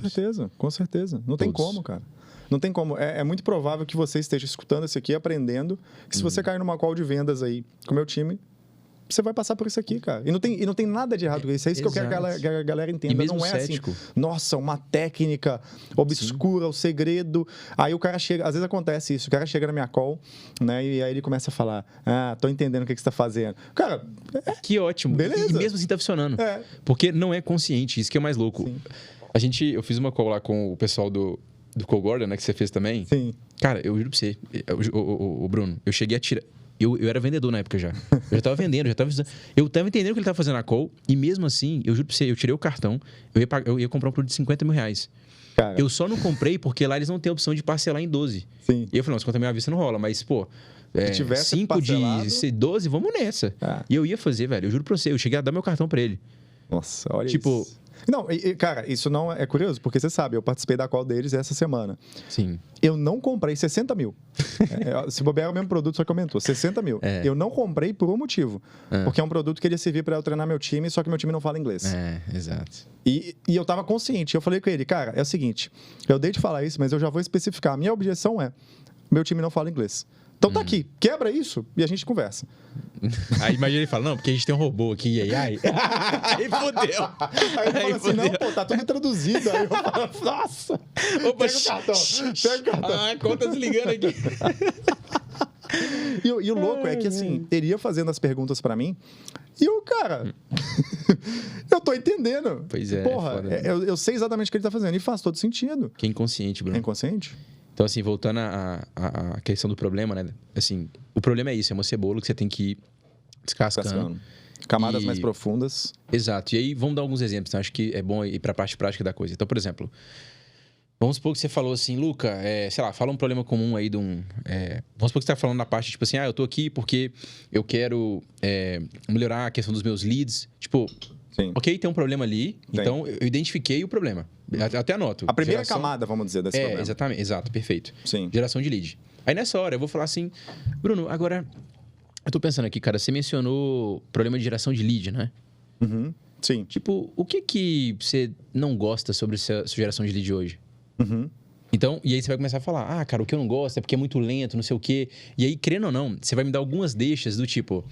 Com certeza. Não tem como, cara. Não tem como. É muito provável que você esteja escutando isso aqui, aprendendo. Que se você cair numa call de vendas aí com o meu time, você vai passar por isso aqui, cara. E não tem nada de errado com isso. É isso que eu quero que a galera entenda. E mesmo não é cético. assim, nossa, uma técnica obscura, o segredo. Aí o cara chega, às vezes acontece isso, o cara chega na minha call, né? E aí ele começa a falar, tô entendendo o que você tá fazendo. Cara, que ótimo. Beleza. E mesmo assim tá funcionando. Porque não é consciente, isso que é o mais louco. Sim. Eu fiz uma call lá com o pessoal do Cole Gordon, né? Que você fez também. Sim. Cara, eu juro pra você, o Bruno, eu cheguei a tirar... Eu era vendedor na época já. Eu já tava vendendo, eu tava entendendo o que ele tava fazendo na call. E mesmo assim, eu juro pra você, eu tirei o cartão, eu ia comprar um produto de 50 mil reais. Cara. Eu só não comprei porque lá eles não têm a opção de parcelar em 12. Sim. E eu falei, não, se conta minha vista não rola, mas, pô, Se tivesse 5 de parcelado- 12, vamos nessa. Ah. E eu ia fazer, velho, eu juro pra você, eu cheguei a dar meu cartão pra ele. Nossa, olha Tipo- isso. Não, cara, isso não é curioso, porque você sabe, eu participei da call deles essa semana. Sim. Eu não comprei 60 mil. Se bobear é o mesmo produto, só que aumentou. 60 mil. É. Eu não comprei por um motivo. Porque é um produto que iria servir para eu treinar meu time, só que meu time não fala inglês. Exato. E eu tava consciente. Eu falei com ele, cara, é o seguinte, eu dei de falar isso, mas eu já vou especificar. A minha objeção é, meu time não fala inglês. Então tá aqui, quebra isso e a gente conversa. Aí imagina ele fala, não, porque a gente tem um robô aqui, aí fodeu. Aí ele fala assim, não, pô, tá tudo traduzido. Aí eu falo, nossa, Opa, pega o cartão, pega o cartão. Ah, a conta desligando aqui. E o louco é que, assim, ele ia fazendo as perguntas pra mim e eu, cara, eu tô entendendo. Pois é, Porra, foda, né? eu sei exatamente o que ele tá fazendo e faz todo sentido. Que é inconsciente, Bruno. É inconsciente? Então, assim, voltando à questão do problema, né? Assim, o problema é isso, é uma cebola que você tem que ir descascando. Cascando. Camadas E- mais profundas. Exato. E aí, vamos dar alguns exemplos. Então, acho que é bom ir para a parte prática da coisa. Então, por exemplo, vamos supor que você falou assim, Luca, sei lá, fala um problema comum aí de um... vamos supor que você está falando na parte, tipo assim, eu tô aqui porque eu quero melhorar a questão dos meus leads. Tipo, Sim. ok, tem um problema ali, Tem. então eu identifiquei o problema. Até anoto. A primeira Geração- camada, vamos dizer, desse problema. exatamente, exato, perfeito. Sim. Geração de lead. Aí nessa hora eu vou falar assim, Bruno, agora eu tô pensando aqui, cara, você mencionou problema de geração de lead, né? Uhum. Sim. Tipo, o que você não gosta sobre essa sua geração de lead hoje? Uhum. Então, e aí você vai começar a falar, cara, o que eu não gosto é porque é muito lento, não sei o quê. E aí, querendo ou não, você vai me dar algumas deixas do tipo,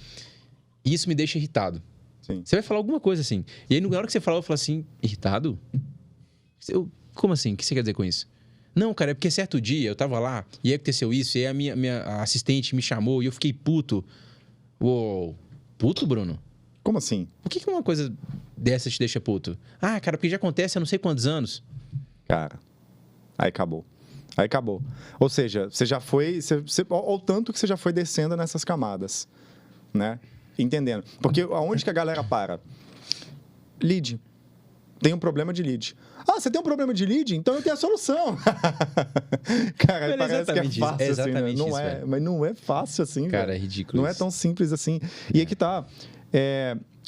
isso me deixa irritado. Sim. Você vai falar alguma coisa assim. E aí, na hora que você falar, eu falo assim, irritado? Como assim? O que você quer dizer com isso? Não, cara, é porque certo dia eu tava lá e aí aconteceu isso, e aí a minha assistente me chamou e eu fiquei puto. Uou, puto, Bruno? Como assim? Por que uma coisa dessa te deixa puto? Ah, cara, porque já acontece há não sei quantos anos. Cara, aí acabou. Aí acabou. Ou seja, você já foi... Olha o tanto que você já foi descendo nessas camadas, né? Entendendo. Porque aonde que a galera para? Lead. Tem um problema de lead. Ah, você tem um problema de lead? Então eu tenho a solução. Cara, Mas parece que é exatamente isso, fácil assim, né? exatamente Não isso, é, velho. mas não é fácil assim, Cara, velho. é ridículo Não é isso. tão simples assim. E aí que tá.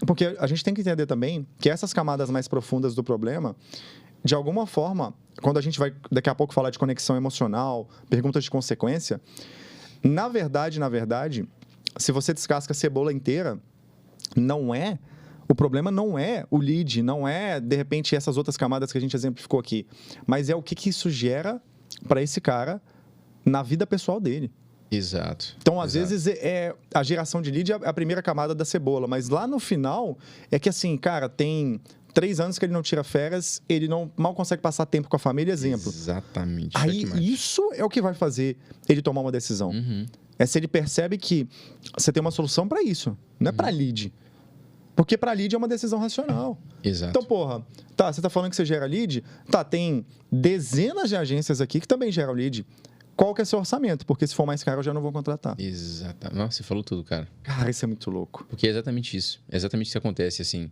Porque a gente tem que entender também que essas camadas mais profundas do problema, de alguma forma, quando a gente vai daqui a pouco falar de conexão emocional, perguntas de consequência, na verdade, se você descasca a cebola inteira, o problema não é o lead, não é, de repente, essas outras camadas que a gente exemplificou aqui, mas é o que isso gera para esse cara na vida pessoal dele. Exato. Então, às Exato. vezes, a geração de lead é a primeira camada da cebola, mas lá no final, é que assim, cara, tem 3 anos que ele não tira férias, ele mal consegue passar tempo com a família, exemplo. Exatamente. Aí, checkmate. isso é o que vai fazer ele tomar uma decisão. Uhum. É se ele percebe que você tem uma solução para isso, não é para lead. Porque para lead é uma decisão racional. Exato. Então, porra, tá, você tá falando que você gera lead? Tá, tem dezenas de agências aqui que também geram lead. Qual que é seu orçamento? Porque se for mais caro, eu já não vou contratar. Exato. Nossa, você falou tudo, cara. Cara, isso é muito louco. Porque é exatamente isso. É exatamente isso que acontece, assim.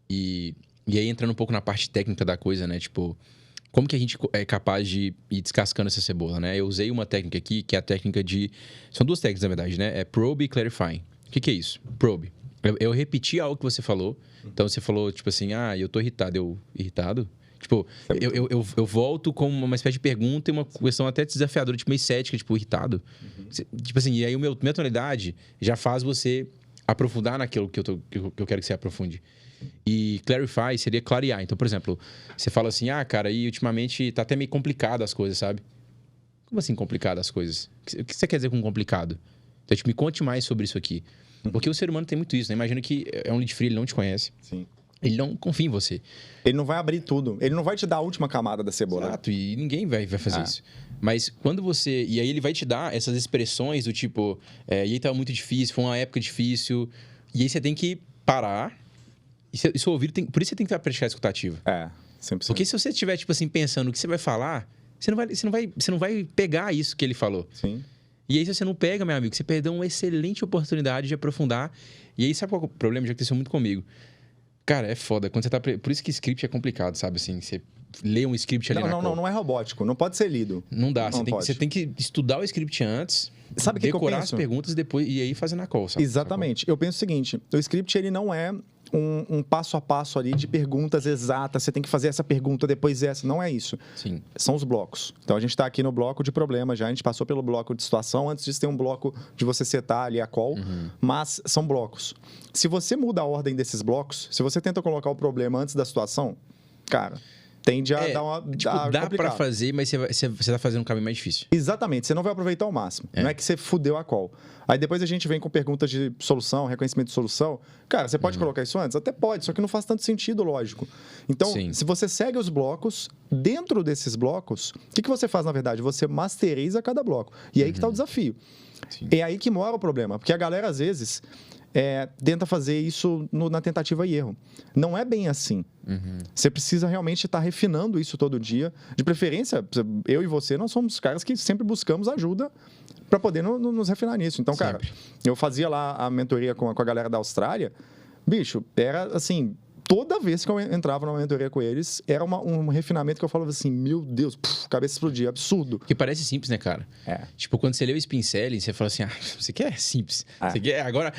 E aí, entrando um pouco na parte técnica da coisa, né? Tipo, como que a gente é capaz de ir descascando essa cebola, né? Eu usei uma técnica aqui, que é a técnica de... São 2 técnicas, na verdade, né? É probe e clarifying. O que é isso? Probe. Eu repeti algo que você falou. Então, você falou, tipo assim, eu tô irritado. Irritado? Tipo, eu volto com uma espécie de pergunta e uma questão até desafiadora, tipo, meio cética, tipo, irritado. Tipo assim, e aí minha tonalidade já faz você aprofundar naquilo que eu quero que você aprofunde. E clarify seria clarear. Então, por exemplo, você fala assim, cara, e ultimamente tá até meio complicado as coisas, sabe? Como assim complicado as coisas? O que você quer dizer com complicado? Então, tipo, me conte mais sobre isso aqui. Porque o ser humano tem muito isso, né? Imagina que é um lead free, ele não te conhece. Sim. Ele não confia em você. Ele não vai abrir tudo. Ele não vai te dar a última camada da cebola. Exato, e ninguém vai fazer isso. Mas quando você... E aí ele vai te dar essas expressões do tipo... e aí tava muito difícil, foi uma época difícil. E aí você tem que parar. E seu ouvido por isso você tem que praticar a escutativa. 100%. Porque se você estiver, tipo assim, pensando o que você vai falar, você não vai pegar isso que ele falou. Sim. E aí, se você não pega, meu amigo, você perdeu uma excelente oportunidade de aprofundar. E aí, sabe qual é o problema? Já aconteceu muito comigo. Cara, é foda. Quando você tá... Por isso que script é complicado, sabe? Assim, você lê um script ali Não é robótico. Não pode ser lido. Não dá. Não Você tem que estudar o script antes, sabe decorar que as perguntas depois, e aí fazer na call, sabe? Exatamente. Eu penso o seguinte, o script ele não é um passo a passo ali de perguntas exatas, você tem que fazer essa pergunta, depois essa. Não é isso. Sim. São os blocos. Então, a gente está aqui no bloco de problema já, a gente passou pelo bloco de situação, antes disso tem um bloco de você setar ali a call, mas são blocos. Se você muda a ordem desses blocos, se você tenta colocar o problema antes da situação, cara, tende a dar uma... dá pra fazer, mas você tá fazendo um caminho mais difícil. Exatamente, você não vai aproveitar ao máximo. Não é que você fudeu a call. Aí depois a gente vem com perguntas de solução, reconhecimento de solução. Cara, você pode colocar isso antes? Até pode, só que não faz tanto sentido, lógico. Então, se você segue os blocos, dentro desses blocos, o que você faz, na verdade? Você masteriza cada bloco. E aí que tá o desafio. Sim. É aí que mora o problema. Porque a galera, às vezes, tenta fazer isso na tentativa e erro. Não é bem assim. Você precisa realmente estar refinando isso todo dia. De preferência, eu e você, nós somos caras que sempre buscamos ajuda para poder nos refinar nisso. Então, cara, eu fazia lá a mentoria com a galera da Austrália. Bicho, era assim... Toda vez que eu entrava numa mentoria com eles, era um refinamento que eu falava assim, meu Deus, cabeça explodia, absurdo. Que parece simples, né, cara? Tipo, quando você lê o Spin Selling, você fala assim, você quer simples? Você quer agora...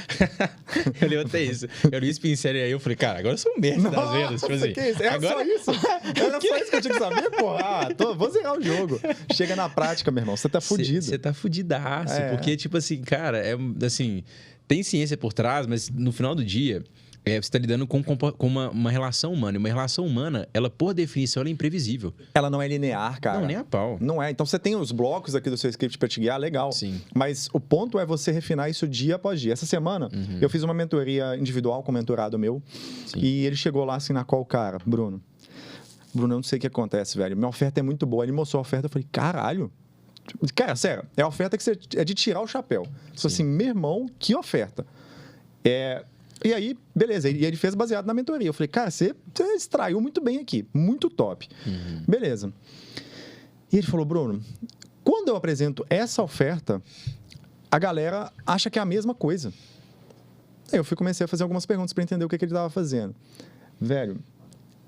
eu li até isso. Eu li o Spin Selling aí, eu falei, cara, agora eu sou um mestre das vendas. Tipo assim, era agora... só isso? Era só isso que eu tinha que saber, porra. Vou zerar o jogo. Chega na prática, meu irmão, você tá fudido. Você tá fudidaço, porque, tipo assim, cara, assim, tem ciência por trás, mas no final do dia... você está lidando com uma relação humana. E uma relação humana, ela, por definição, ela é imprevisível. Ela não é linear, cara. Não, nem a pau. Não é. Então, você tem os blocos aqui do seu script para te guiar, legal. Sim. Mas o ponto é você refinar isso dia após dia. Essa semana, eu fiz uma mentoria individual com um mentorado meu. Sim. E ele chegou lá assim na qual, cara, Bruno, eu não sei o que acontece, velho. Minha oferta é muito boa. Ele mostrou a oferta, eu falei, caralho. Cara, sério, é a oferta que é de tirar o chapéu. Você falou assim, meu irmão, que oferta. E aí, beleza, e ele fez baseado na mentoria. Eu falei, cara, você extraiu muito bem aqui, muito top. Beleza. E ele falou, Bruno, quando eu apresento essa oferta, a galera acha que é a mesma coisa. Aí eu comecei a fazer algumas perguntas para entender o que ele estava fazendo. Velho,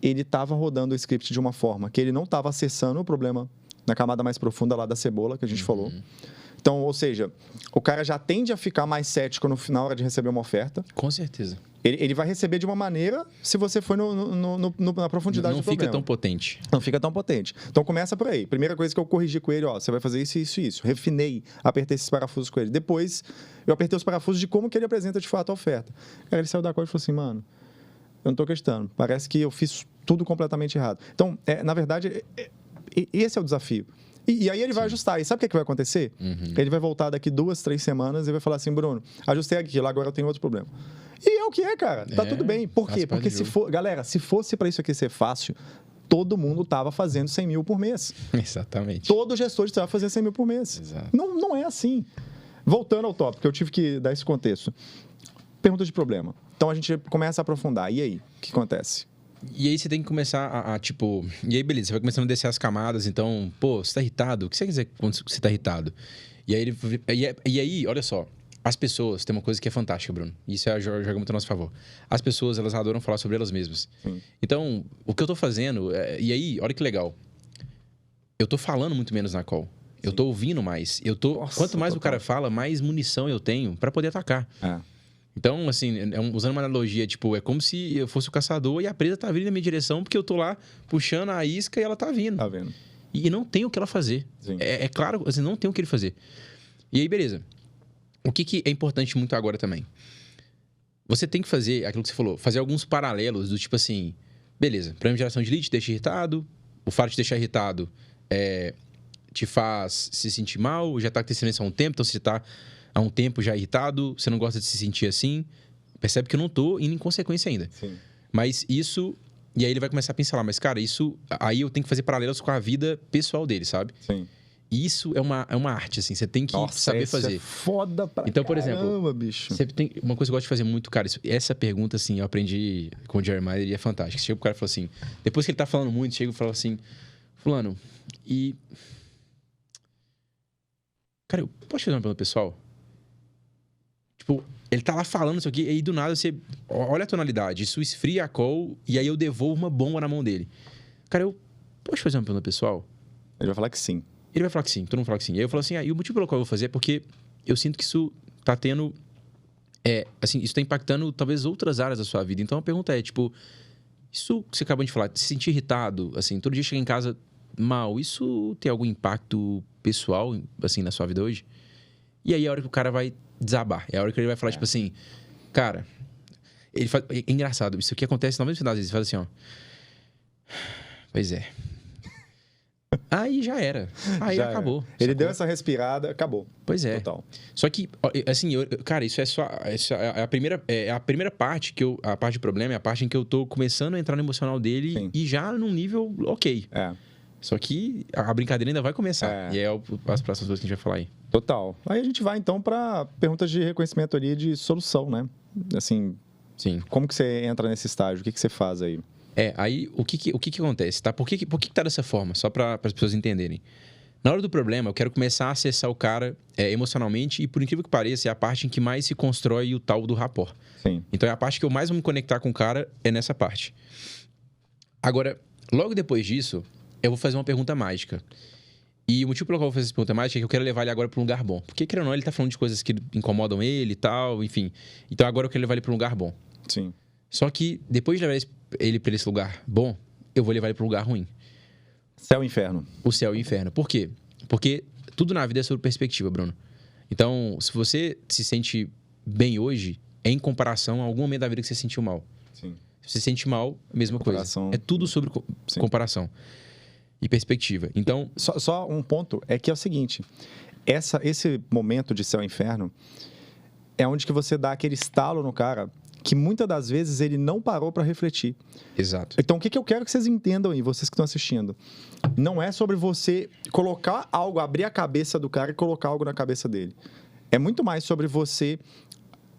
ele estava rodando o script de uma forma que ele não estava acessando o problema na camada mais profunda lá da cebola, que a gente falou. Então, ou seja, o cara já tende a ficar mais cético na hora de receber uma oferta. Com certeza. Ele vai receber de uma maneira se você for na profundidade do problema. Não fica tão potente. Não fica tão potente. Então, começa por aí. Primeira coisa que eu corrigi com ele, você vai fazer isso, isso e isso. Refinei, apertei esses parafusos com ele. Depois, eu apertei os parafusos de como que ele apresenta de fato a oferta. Cara, ele saiu da cor e falou assim, mano, eu não estou acreditando. Parece que eu fiz tudo completamente errado. Então, na verdade, esse é o desafio. E aí ele vai ajustar. E sabe o que vai acontecer? Ele vai voltar daqui 2, 3 semanas e vai falar assim, Bruno, ajustei aquilo, agora eu tenho outro problema. E é o que é, cara. Tá tudo bem. Por quê? Porque galera, se fosse para isso aqui ser fácil, todo mundo tava fazendo 100 mil por mês. Exatamente. Todo gestor estava fazendo 100 mil por mês. Exato. Não é assim. Voltando ao tópico, eu tive que dar esse contexto. Pergunta de problema. Então a gente começa a aprofundar. E aí? O que acontece? E aí você tem que começar tipo... E aí, beleza, você vai começando a descer as camadas. Então, pô, você tá irritado? O que você quer dizer quando você tá irritado? E aí, olha só. As pessoas... Tem uma coisa que é fantástica, Bruno. Isso joga muito a nosso favor. As pessoas, elas adoram falar sobre elas mesmas. Então, o que eu tô fazendo... E aí, olha que legal. Eu tô falando muito menos na call. Eu tô ouvindo mais. Quanto mais o cara fala, mais munição eu tenho para poder atacar. Então, assim, usando uma analogia, tipo, é como se eu fosse o caçador e a presa tá vindo na minha direção porque eu tô lá puxando a isca e ela tá vindo. Tá vendo. E não tem o que ela fazer. É claro, assim, não tem o que ele fazer. E aí, beleza. O que é importante muito agora também? Você tem que fazer aquilo que você falou, fazer alguns paralelos do tipo assim, beleza, problema de geração de lead te deixa irritado, o fato de te deixar irritado te faz se sentir mal, já tá acontecendo isso há um tempo, então você tá há um tempo já irritado, você não gosta de se sentir assim, percebe que eu não tô indo em consequência ainda. Sim. Mas isso... E aí ele vai começar a pincelar, mas cara, isso... Aí eu tenho que fazer paralelos com a vida pessoal dele, sabe? Sim. E isso é uma arte, assim, você tem que saber fazer. É foda pra então, por caramba, exemplo, bicho. Sempre tem uma coisa que eu gosto de fazer muito, cara, essa pergunta, assim, eu aprendi com o Jeremiah e é fantástico. Chega pro cara e fala assim, depois que ele tá falando muito, chega e fala assim, fulano, e... Cara, eu posso fazer uma pergunta pessoal? Tipo, ele tá lá falando isso aqui, e aí do nada você olha a tonalidade, isso esfria a call, e aí eu devolvo uma bomba na mão dele. Cara, posso fazer uma pergunta pessoal? Ele vai falar que sim. Ele vai falar que sim, todo mundo fala que sim. E aí eu falo assim, e o motivo pelo qual eu vou fazer é porque eu sinto que isso tá tendo... assim, isso tá impactando talvez outras áreas da sua vida. Então a pergunta é, tipo, isso que você acabou de falar, se sentir irritado, assim, todo dia chega em casa mal, isso tem algum impacto pessoal, assim, na sua vida hoje? E aí é a hora que o cara vai desabar. É a hora que ele vai falar, tipo assim, cara, ele faz, é engraçado, isso aqui acontece 90% das vezes, ele faz assim, ó. Pois é. Aí já era. Aí Já acabou. Ele sacou? deu essa respirada, acabou. Pois é. Total. Só que, assim, cara, isso é a primeira parte que a parte de problema é a parte em que eu tô começando a entrar no emocional dele Sim. e já num nível ok. É, Só que a brincadeira ainda vai começar. É. E é as próximas coisas que a gente vai falar aí. total. Aí a gente vai, então, para perguntas de reconhecimento ali de solução, né? Assim, Sim. como que você entra nesse estágio? O que você faz aí? Aí o que acontece, tá? Por que tá dessa forma? Só para as pessoas entenderem. Na hora do problema, eu quero começar a acessar o cara emocionalmente e, por incrível que pareça, é a parte em que mais se constrói o tal do rapport. Sim. Então, é a parte que eu mais vou me conectar com o cara, é nessa parte. Agora, logo depois disso, eu vou fazer uma pergunta mágica. E o motivo pelo qual eu vou fazer essa pergunta mágica é que eu quero levar ele agora para um lugar bom. Porque, querendo ou não, ele tá falando de coisas que incomodam ele e tal, enfim. Então, agora eu quero levar ele para um lugar bom. Sim. Só que, depois de levar ele para esse lugar bom, eu vou levar ele para um lugar ruim. Céu e inferno. O céu e o inferno. Por quê? Porque tudo na vida é sobre perspectiva, Bruno. Então, se você se sente bem hoje, é em comparação a algum momento da vida que você se sentiu mal. Sim. Se você se sente mal, mesma coisa. Comparação. É tudo sobre Sim. comparação e perspectiva. Então, Só um ponto é que é o seguinte: esse momento de céu e inferno é onde que você dá aquele estalo no cara que muitas das vezes ele não parou para refletir. exato. Então, o que eu quero que vocês entendam aí, vocês que estão assistindo? Não é sobre você colocar algo, abrir a cabeça do cara e colocar algo na cabeça dele. É muito mais sobre você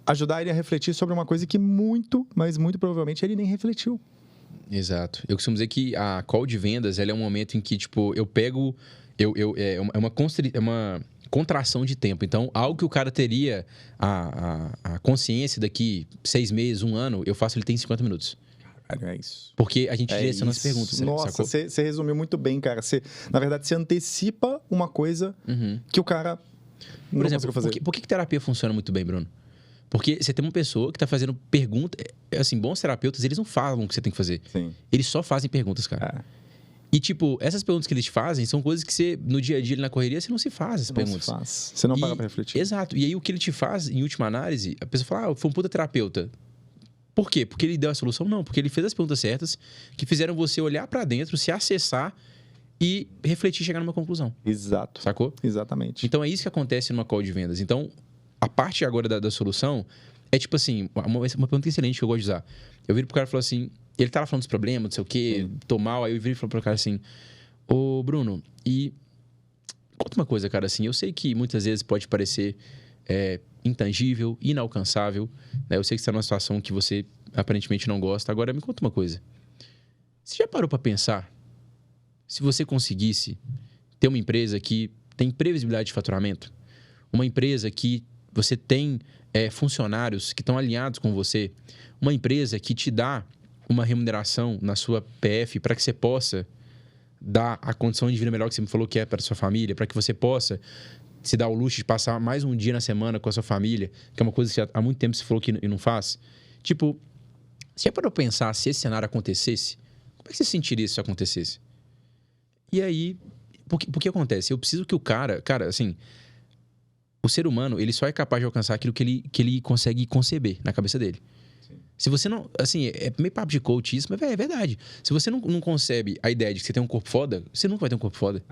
ajudar ele a refletir sobre uma coisa que muito, mas muito provavelmente ele nem refletiu. Exato. Eu costumo dizer que a call de vendas, ela é um momento em que, tipo, eu pego... é uma contração de tempo. Então, algo que o cara teria a consciência daqui 6 meses, 1 ano, eu faço ele ter em 50 minutos. Cara, é isso. Porque a gente direciona as isso. perguntas. Nossa, sacou? você resumiu muito bem, cara. Na verdade, você antecipa uma coisa que o cara não Por exemplo, conseguiu fazer. por que terapia funciona muito bem, Bruno? Porque você tem uma pessoa que está fazendo pergunta... Assim, bons terapeutas, eles não falam o que você tem que fazer. Sim. Eles só fazem perguntas, cara. E, tipo, essas perguntas que eles te fazem são coisas que você, no dia a dia, na correria, você não se faz essas perguntas. Não se faz. Você não para pra refletir. Exato. E aí, o que ele te faz, em última análise, a pessoa fala, foi um puta terapeuta. Por quê? Porque ele deu a solução? Não, porque ele fez as perguntas certas que fizeram você olhar pra dentro, se acessar e refletir e chegar numa conclusão. Exato. Sacou? Exatamente. Então, é isso que acontece numa call de vendas. Então, a parte agora da solução é, tipo assim, uma pergunta excelente que eu gosto de usar. Eu viro pro cara e falo assim, ele tava falando dos problemas, não sei o quê, tô mal, aí eu viro e falo pro cara assim, ô Bruno, e conta uma coisa, cara, assim, eu sei que muitas vezes pode parecer intangível, inalcançável, né? Eu sei que você tá numa situação que você aparentemente não gosta. Agora, me conta uma coisa. Você já parou pra pensar se você conseguisse ter uma empresa que tem previsibilidade de faturamento? Uma empresa que você tem funcionários que estão alinhados com você? Uma empresa que te dá uma remuneração na sua PF para que você possa dar a condição de vida melhor que você me falou que é para sua família, para que você possa se dar o luxo de passar mais um dia na semana com a sua família, que é uma coisa que há muito tempo você falou que não faz. Tipo, você já parou pra pensar se esse cenário acontecesse? Como é que você sentiria se isso acontecesse? E aí, por que acontece? Eu preciso que o cara, assim, o ser humano, ele só é capaz de alcançar aquilo que ele consegue conceber na cabeça dele. Se você não... Assim, é meio papo de coach isso, mas é verdade. Se você não concebe a ideia de que você tem um corpo foda, você nunca vai ter um corpo foda.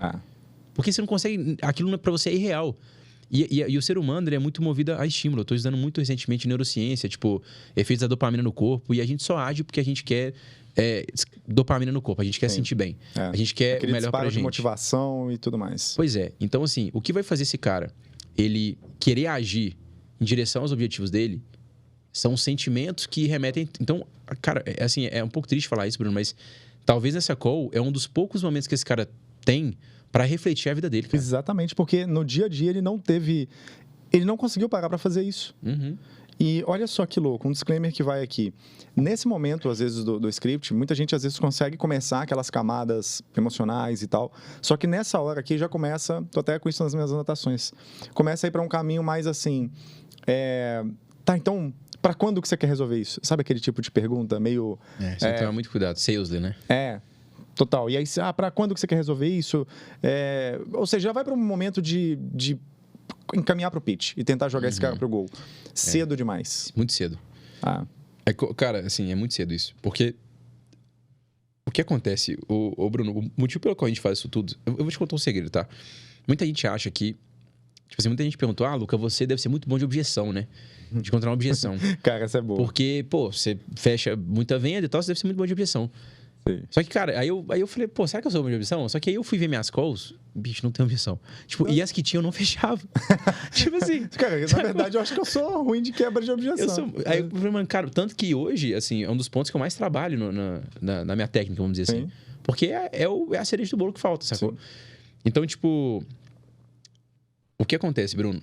Porque você não consegue... Aquilo pra você é irreal. E o ser humano, ele é muito movido a estímulo. Eu tô estudando muito recentemente neurociência, tipo, efeitos da dopamina no corpo. E a gente só age porque a gente quer dopamina no corpo. A gente quer sentir bem. A gente quer o melhor pra gente. De motivação e tudo mais. Pois é. Então, assim, o que vai fazer esse cara, ele querer agir em direção aos objetivos dele, são sentimentos que remetem... Então, cara, assim, é um pouco triste falar isso, Bruno, mas talvez essa call é um dos poucos momentos que esse cara tem para refletir a vida dele, cara. Exatamente, porque no dia a dia ele não teve ele não conseguiu parar para fazer isso. Uhum. E olha só que louco, um disclaimer que vai aqui. Nesse momento, às vezes, do script, muita gente, às vezes, consegue começar aquelas camadas emocionais e tal. Só que nessa hora aqui já começa, tô até com isso nas minhas anotações, começa a ir para um caminho mais assim, tá, então, para quando que você quer resolver isso? Sabe aquele tipo de pergunta meio... Você tem que tomar muito cuidado, salesly, né? Total. E aí, para quando que você quer resolver isso? Ou seja, já vai para um momento de encaminhar para o pitch e tentar jogar esse cara para o gol. Cedo demais. Muito cedo. Cara, assim, é muito cedo isso. Porque o que acontece, Bruno, o motivo pelo qual a gente faz isso tudo... Eu vou te contar um segredo, tá? Muita gente acha que... Tipo assim, muita gente perguntou, Luca, você deve ser muito bom de objeção, né? De encontrar uma objeção. Cara, essa é boa. Porque, você fecha muita venda e tal, você deve ser muito bom de objeção. Sim. Só que, cara, aí eu falei, será que eu sou bom de objeção? Só que aí eu fui ver minhas calls, bicho, não tem objeção. Tipo, e as que tinham não fechavam. Tipo assim... Cara, na verdade, eu acho que eu sou ruim de quebra de objeção. Aí eu falei, mano, cara, tanto que hoje, assim, é um dos pontos que eu mais trabalho na minha técnica, vamos dizer assim. Sim. Porque é a cereja do bolo que falta, sacou? Sim. Então, tipo... O que acontece, Bruno?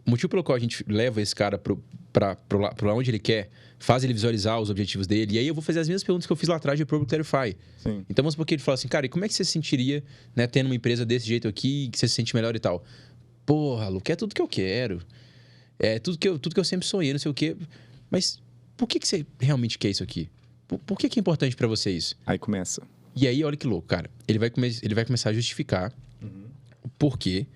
O motivo pelo qual a gente leva esse cara pra onde ele quer, faz ele visualizar os objetivos dele, e aí eu vou fazer as mesmas perguntas que eu fiz lá atrás de Product Clarify. Sim. Então, vamos supor que ele fala assim, cara, e como é que você se sentiria, né, tendo uma empresa desse jeito aqui, que você se sente melhor e tal? Porra, Luke, é tudo que eu quero. É tudo que eu sempre sonhei, não sei o quê. Mas por que você realmente quer isso aqui? Por que é importante pra você isso? Aí começa. E aí, olha que louco, cara. Ele vai começar a justificar por que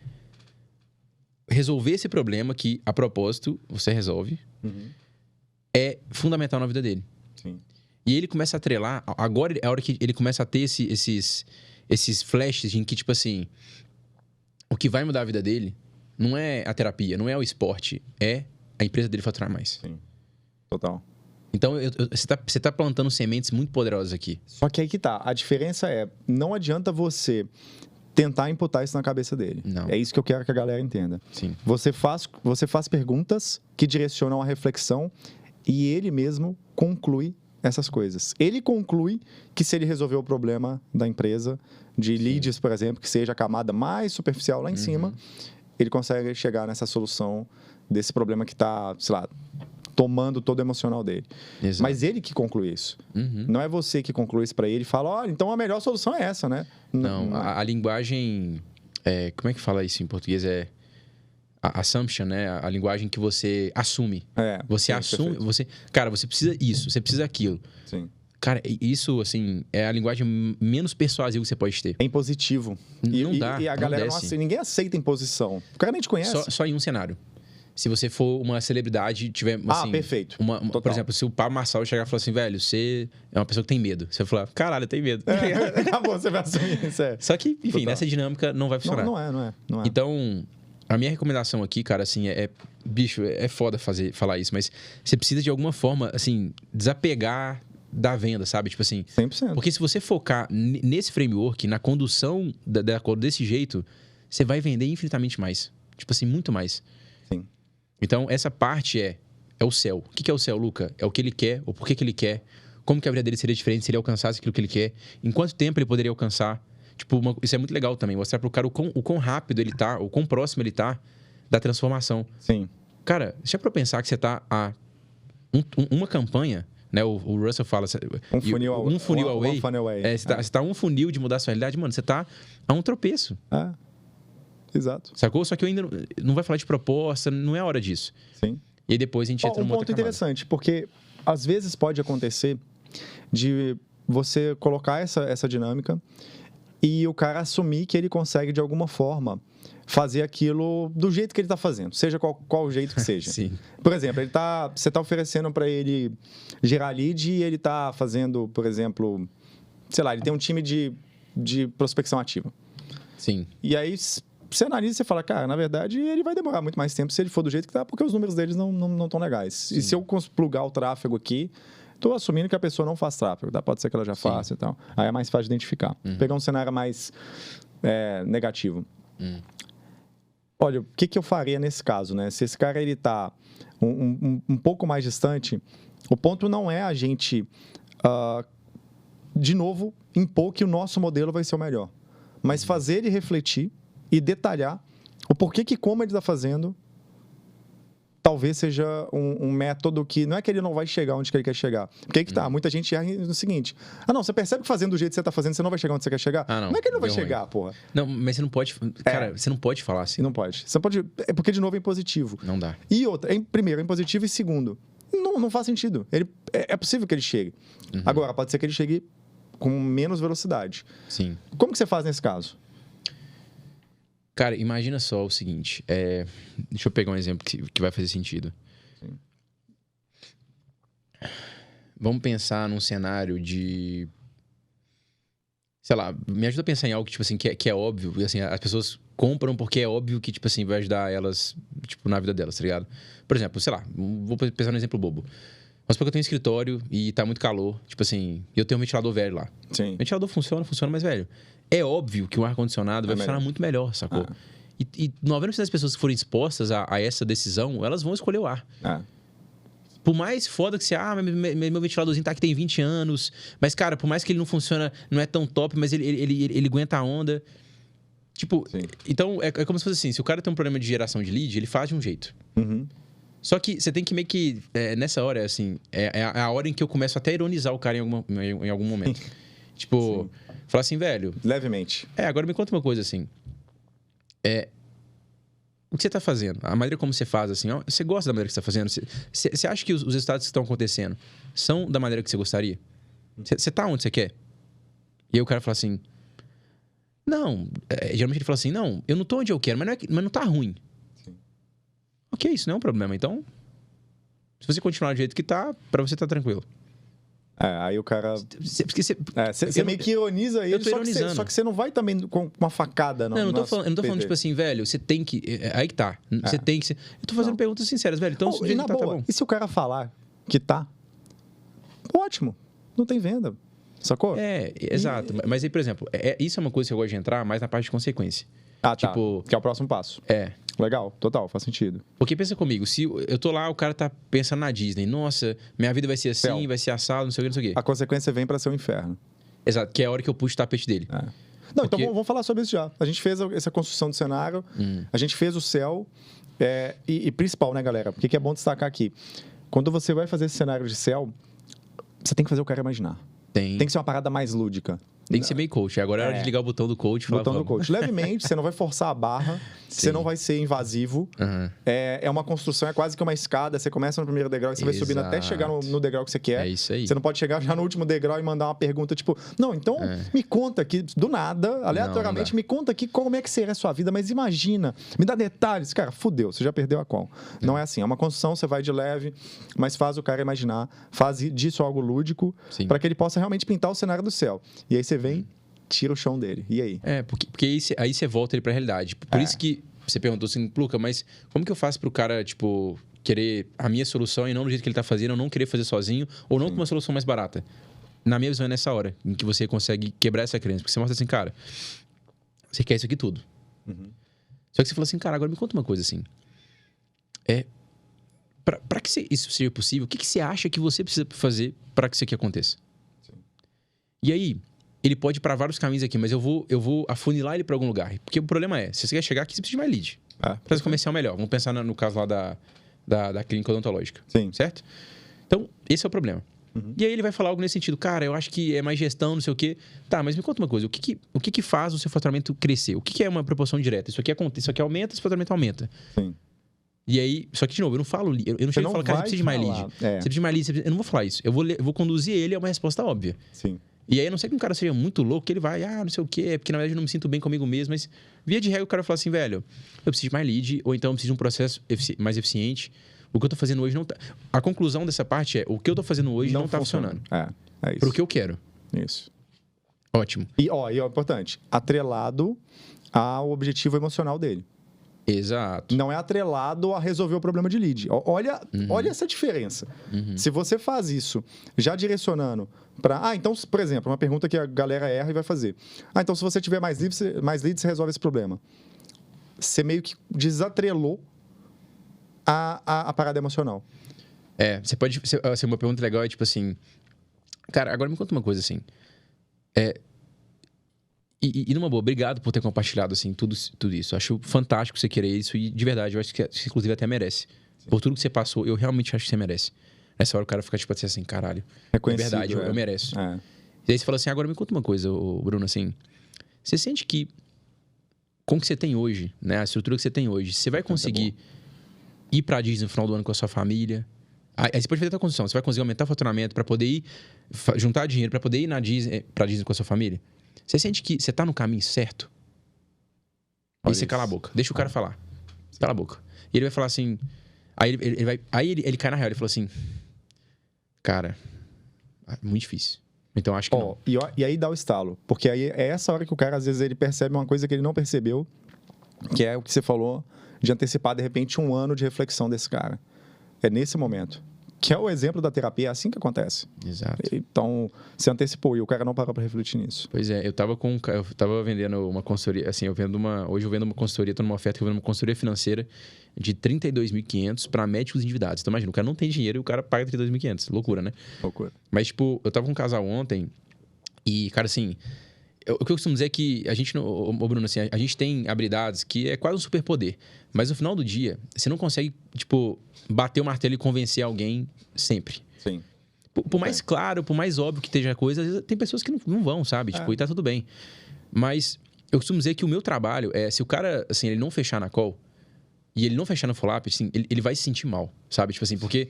resolver esse problema que, a propósito, você resolve, é fundamental na vida dele. Sim. E ele começa a atrelar... Agora é a hora que ele começa a ter esses flashes em que, tipo assim... O que vai mudar a vida dele não é a terapia, não é o esporte, é a empresa dele faturar mais. Sim. Total. Então, você tá plantando sementes muito poderosas aqui. Só que aí que tá. A diferença não adianta você tentar imputar isso na cabeça dele. Não. É isso que eu quero que a galera entenda. Sim. Você faz perguntas que direcionam a reflexão e ele mesmo conclui essas coisas. Ele conclui que se ele resolver o problema da empresa, de leads, por exemplo, que seja a camada mais superficial lá em cima, ele consegue chegar nessa solução desse problema que está, sei lá, tomando todo o emocional dele. Exato. Mas ele que conclui isso. Não é você que conclui isso para ele e fala, olha, então a melhor solução é essa, né? Não, a linguagem... como é que fala isso em português? A assumption, né? A linguagem que você assume. Você assume... Cara, você precisa isso, você precisa aquilo. Sim. Cara, isso, assim, é a linguagem menos persuasiva que você pode ter. É impositivo. Não dá. E a galera não aceita, ninguém aceita imposição. O cara nem te conhece. Só em um cenário. Se você for uma celebridade, tiver, assim... perfeito. Por exemplo, se o Pablo Marçal chegar e falar assim, velho, você é uma pessoa que tem medo. Você vai falar, caralho, eu tenho medo. Acabou, você vai assumir isso. Só que, enfim, nessa dinâmica não vai funcionar. Não é. Então, a minha recomendação aqui, cara, assim, bicho, é foda falar isso, mas você precisa, de alguma forma, assim, desapegar da venda, sabe? Tipo assim... 100%. Porque se você focar nesse framework, na condução desse jeito, você vai vender infinitamente mais. Tipo assim, muito mais. Sim. Então, essa parte é o céu. O que é o céu, Luca? É o que ele quer, o porquê que ele quer, como que a vida dele seria diferente se ele alcançasse aquilo que ele quer, em quanto tempo ele poderia alcançar. Tipo, isso é muito legal também, mostrar pro cara o quão rápido ele tá, o quão próximo ele tá da transformação. Sim. Cara, deixa pra pensar que você tá a uma campanha, né? O Russell fala... Um funil away. Você tá um funil de mudar a sua realidade, mano, você tá a um tropeço. Exato. Sacou? Só que eu ainda não vai falar de proposta, não é a hora disso. Sim. E aí depois a gente entra numa outra ponto interessante, porque às vezes pode acontecer de você colocar essa dinâmica e o cara assumir que ele consegue, de alguma forma, fazer aquilo do jeito que ele está fazendo, seja qual jeito que seja. Sim. Por exemplo, você está oferecendo para ele gerar lead e ele está fazendo, por exemplo, sei lá, ele tem um time de prospecção ativa. Sim. E aí você analisa e você fala, cara, na verdade, ele vai demorar muito mais tempo se ele for do jeito que tá, porque os números deles não estão legais. Sim. E se eu plugar o tráfego aqui, estou assumindo que a pessoa não faz tráfego, tá? Pode ser que ela já faça e tal. Aí é mais fácil de identificar. Pegar um cenário mais negativo. Olha, o que eu faria nesse caso, né? Se esse cara ele tá um pouco mais distante, o ponto não é a gente, de novo, impor que o nosso modelo vai ser o melhor. Mas fazer ele refletir e detalhar o porquê que como ele está fazendo talvez seja um método que não é que ele não vai chegar onde que ele quer chegar. Porque aí que tá, muita gente erra no seguinte: não, você percebe que fazendo do jeito que você tá fazendo, você não vai chegar onde você quer chegar? Não. Não é que ele não vai Deu chegar, ruim. porra. Não, mas você não pode... Cara, você não pode falar assim. Não pode. Você pode. É porque, de novo, é impositivo. Não dá. E outra, primeiro, é impositivo, e segundo, não faz sentido. É possível que ele chegue. Agora, pode ser que ele chegue com menos velocidade. Sim. Como que você faz nesse caso? Cara, imagina só o seguinte. Deixa eu pegar um exemplo que vai fazer sentido. Sim. Vamos pensar num cenário de... Sei lá, me ajuda a pensar em algo que, tipo assim, que é óbvio. Assim, as pessoas compram porque é óbvio que, tipo assim, vai ajudar elas, tipo, na vida delas, tá ligado? Por exemplo, sei lá, vou pensar num exemplo bobo. Vamos supor que eu tenho um escritório e tá muito calor, tipo assim, e eu tenho um ventilador velho lá. Sim. O ventilador funciona, mas, velho, é óbvio que o ar-condicionado vai funcionar muito melhor, sacou? E 90% das pessoas que forem expostas a essa decisão, elas vão escolher o ar. Por mais foda que você... meu ventiladorzinho tá aqui tem 20 anos. Mas, cara, por mais que ele não funciona, não é tão top, mas ele aguenta a onda. Tipo, Sim. então é como se fosse assim, se o cara tem um problema de geração de lead, ele faz de um jeito. Só que você tem que meio que... nessa hora, assim, é a hora em que eu começo até a ironizar o cara em algum momento. Tipo, falar assim, velho... Levemente. Agora me conta uma coisa, assim. O que você tá fazendo? A maneira como você faz, assim, você gosta da maneira que você tá fazendo? Você acha que os resultados que estão acontecendo são da maneira que você gostaria? Você tá onde você quer? E aí o cara fala assim... Não, geralmente ele fala assim, não, eu não tô onde eu quero, mas não tá ruim. Sim. Ok, isso não é um problema. Então, se você continuar do jeito que tá, pra você tá tranquilo. Aí o cara... Você meio que ironiza ele, eu tô ironizando. Só que você não vai também com uma facada. Não, eu não tô falando, tipo assim, velho, você tem que... Aí que tá. Você tem que... Eu tô fazendo perguntas sinceras, velho. Então, se o jeito que tá bom. E se o cara falar que tá? Ótimo. Não tem venda. Sacou? Exato. Mas aí, por exemplo, isso é uma coisa que eu gosto de entrar mais na parte de consequência. Tipo, que é o próximo passo. Legal, total, faz sentido. Porque pensa comigo, se eu tô lá, o cara tá pensando na Disney. Nossa, minha vida vai ser assim, vai ser assado, não sei o que, não sei o quê. A consequência vem pra ser o inferno. Exato, que é a hora que eu puxo o tapete dele. Não, então vamos falar sobre isso já. A gente fez essa construção do cenário, a gente fez o céu, e principal, né, galera? O que é bom destacar aqui? Quando você vai fazer esse cenário de céu, você tem que fazer o cara imaginar. Tem que ser uma parada mais lúdica. Tem que ser meio coach. Agora é hora de ligar o botão do coach. Botão do coach. Levemente, você não vai forçar a barra, você não vai ser invasivo. É uma construção, é quase que uma escada. Você começa no primeiro degrau e você vai subindo até chegar no degrau que você quer. É isso aí. Você não pode chegar já no último degrau e mandar uma pergunta tipo... Não, então me conta aqui, do nada, aleatoriamente, me conta aqui como é que seria a sua vida, mas imagina, me dá detalhes. Cara, fudeu, você já perdeu a qual. Não é assim, é uma construção, você vai de leve, mas faz o cara imaginar, faz disso algo lúdico, para que ele possa realmente pintar o cenário do céu. E aí você vem... tira o chão dele. E aí? Porque aí você volta ele pra realidade. Por isso que você perguntou assim, Luca, mas como que eu faço pro cara, tipo, querer a minha solução e não do jeito que ele tá fazendo, ou não querer fazer sozinho, ou não com uma solução mais barata? Na minha visão é nessa hora em que você consegue quebrar essa crença. Porque você mostra assim, cara, você quer isso aqui tudo. Só que você fala assim, cara, agora me conta uma coisa assim. Pra que isso seja possível, o que você acha que você precisa fazer pra que isso aqui aconteça? E aí... ele pode ir para vários caminhos aqui, mas eu vou afunilar ele para algum lugar. Porque o problema é, se você quer chegar aqui, você precisa de mais lead. Precisa comercial melhor. Vamos pensar no caso lá da clínica odontológica. Sim. Certo? Então, esse é o problema. E aí ele vai falar algo nesse sentido. Cara, eu acho que é mais gestão, não sei o quê. Tá, mas me conta uma coisa. O que faz o seu faturamento crescer? O que é uma proporção direta? Isso aqui aumenta, esse faturamento aumenta. Sim. E aí, só que de novo, eu não falo, eu não chego e falo, cara, você precisa de mais lead. Você precisa de mais lead. Eu não vou falar isso. Eu vou conduzir ele a uma resposta óbvia. Sim. E aí, a não ser que um cara seja muito louco, que ele vai, não sei o quê, porque na verdade eu não me sinto bem comigo mesmo, mas via de regra o cara fala assim, velho, eu preciso de mais lead, ou então eu preciso de um processo mais eficiente. O que eu tô fazendo hoje não tá... A conclusão dessa parte é, o que eu tô fazendo hoje não tá funcionando. É isso. Pro que eu quero. Isso. Ótimo. E é importante, atrelado ao objetivo emocional dele. Exato. Não é atrelado a resolver o problema de lead. Olha essa diferença. Se você faz isso já direcionando para... então, por exemplo, uma pergunta que a galera erra e vai fazer. então, se você tiver mais leads, você resolve esse problema. Você meio que desatrelou a parada emocional. Você pode... uma pergunta legal é tipo assim... Cara, agora me conta uma coisa assim. E numa boa, obrigado por ter compartilhado assim, tudo isso. Acho fantástico você querer isso e, de verdade, eu acho que você, inclusive, até merece. por tudo que você passou, eu realmente acho que você merece. Nessa hora o cara fica tipo assim, caralho. É verdade, eu mereço. E aí você fala assim, agora me conta uma coisa, Bruno, assim. Você sente que com o que você tem hoje, né? A estrutura que você tem hoje, você vai conseguir ir pra Disney no final do ano com a sua família? Aí você pode fazer outra condição. Você vai conseguir aumentar o faturamento pra poder ir... Juntar dinheiro pra poder ir pra Disney com a sua família? Você sente que você tá no caminho certo? Aí você cala a boca. Deixa o cara falar. Cala a boca. E ele vai falar assim... Aí ele cai na real. Ele falou assim... Cara, muito difícil. Então acho que não. E aí dá o estalo. Porque aí é essa hora que o cara, às vezes, ele percebe uma coisa que ele não percebeu, que é o que você falou, de antecipar, de repente, 1 ano de reflexão desse cara. É nesse momento. Que é o exemplo da terapia, é assim que acontece. Exato. Então, você antecipou e o cara não parou para refletir nisso. Pois é, eu tava vendendo uma consultoria, assim, hoje eu vendo uma consultoria, tô numa oferta que eu vendo uma consultoria financeira de 32.500 para médicos endividados. Então imagina, o cara não tem dinheiro e o cara paga 32.500. Loucura, né? Loucura. Mas, tipo, eu tava com um casal ontem e, cara, assim, o que eu costumo dizer é que a gente, Bruno, assim, a gente tem habilidades que é quase um superpoder. Mas no final do dia, você não consegue, tipo, bater o martelo e convencer alguém sempre. Sim. Por mais claro, por mais óbvio que esteja a coisa, às vezes tem pessoas que não vão, sabe? Tipo, e tá tudo bem. Mas eu costumo dizer que o meu trabalho é, se o cara, assim, ele não fechar na call e ele não fechar no follow-up, assim, ele vai se sentir mal, sabe? Tipo assim, porque...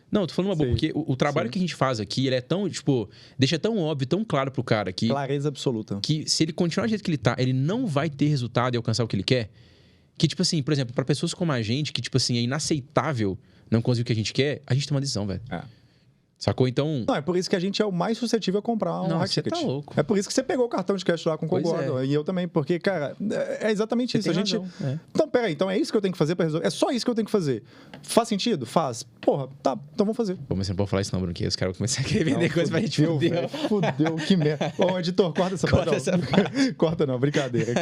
Não, eu tô falando uma boa, porque o trabalho que a gente faz aqui, ele é tão, tipo... Deixa tão óbvio, tão claro pro cara que... Clareza absoluta. Que se ele continuar do jeito que ele tá, ele não vai ter resultado e alcançar o que ele quer. Que, tipo assim, por exemplo, pra pessoas como a gente, que, tipo assim, é inaceitável não conseguir o que a gente quer, a gente tem uma decisão, velho. Sacou? Então... Não, é por isso que a gente é o mais suscetível a comprar um high ticket. Você tá louco. É por isso que você pegou o cartão de cash lá com o Concordo. E eu também, porque, cara, é exatamente você isso. A gente... Razão, Então, peraí, então é isso que eu tenho que fazer pra resolver? É só isso que eu tenho que fazer? Faz sentido? Faz. Porra, tá, então vamos fazer. Pô, mas você não pode falar isso não, Bruno, que aí os caras vão começar a querer vender coisa pra gente. Fudeu, que merda. Ô, editor, corta essa parte. Corta não, brincadeira.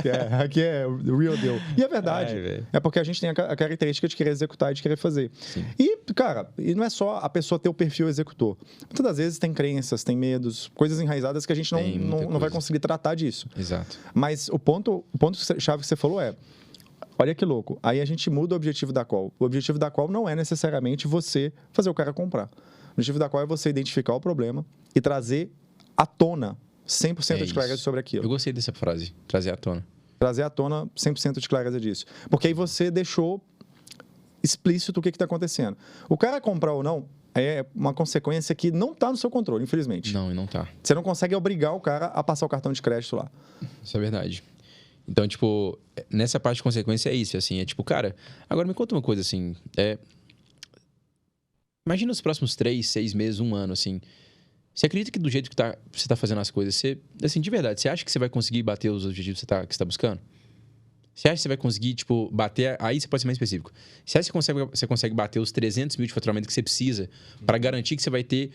Aqui é o real deal. E é verdade. É porque a gente tem a característica de querer executar e de querer fazer. Sim. E, cara, e não é só a pessoa ter o perfil executor. Muitas das vezes tem crenças, tem medos, coisas enraizadas que a gente não vai conseguir tratar disso. Exato. Mas o ponto chave que você falou é, olha que louco, aí a gente muda o objetivo da call. O objetivo da call não é necessariamente você fazer o cara comprar. O objetivo da call é você identificar o problema e trazer à tona 100% de clareza sobre aquilo. Eu gostei dessa frase, trazer à tona. Trazer à tona 100% de clareza disso. Porque aí você deixou explícito o que está acontecendo. O cara comprar ou não é uma consequência que não está no seu controle, infelizmente. Não, e não tá. Você não consegue obrigar o cara a passar o cartão de crédito lá. Isso é verdade. Então, tipo, nessa parte de consequência é isso, assim. É tipo, cara, agora me conta uma coisa, assim. Imagina os próximos 3, 6 meses, 1 ano, assim. Você acredita que do jeito que você tá fazendo as coisas, você, assim, de verdade, você acha que você vai conseguir bater os objetivos que você tá buscando? Você acha que você vai conseguir, tipo, bater... Aí você pode ser mais específico. Você acha que você consegue bater os 300 mil de faturamento que você precisa para garantir que você vai ter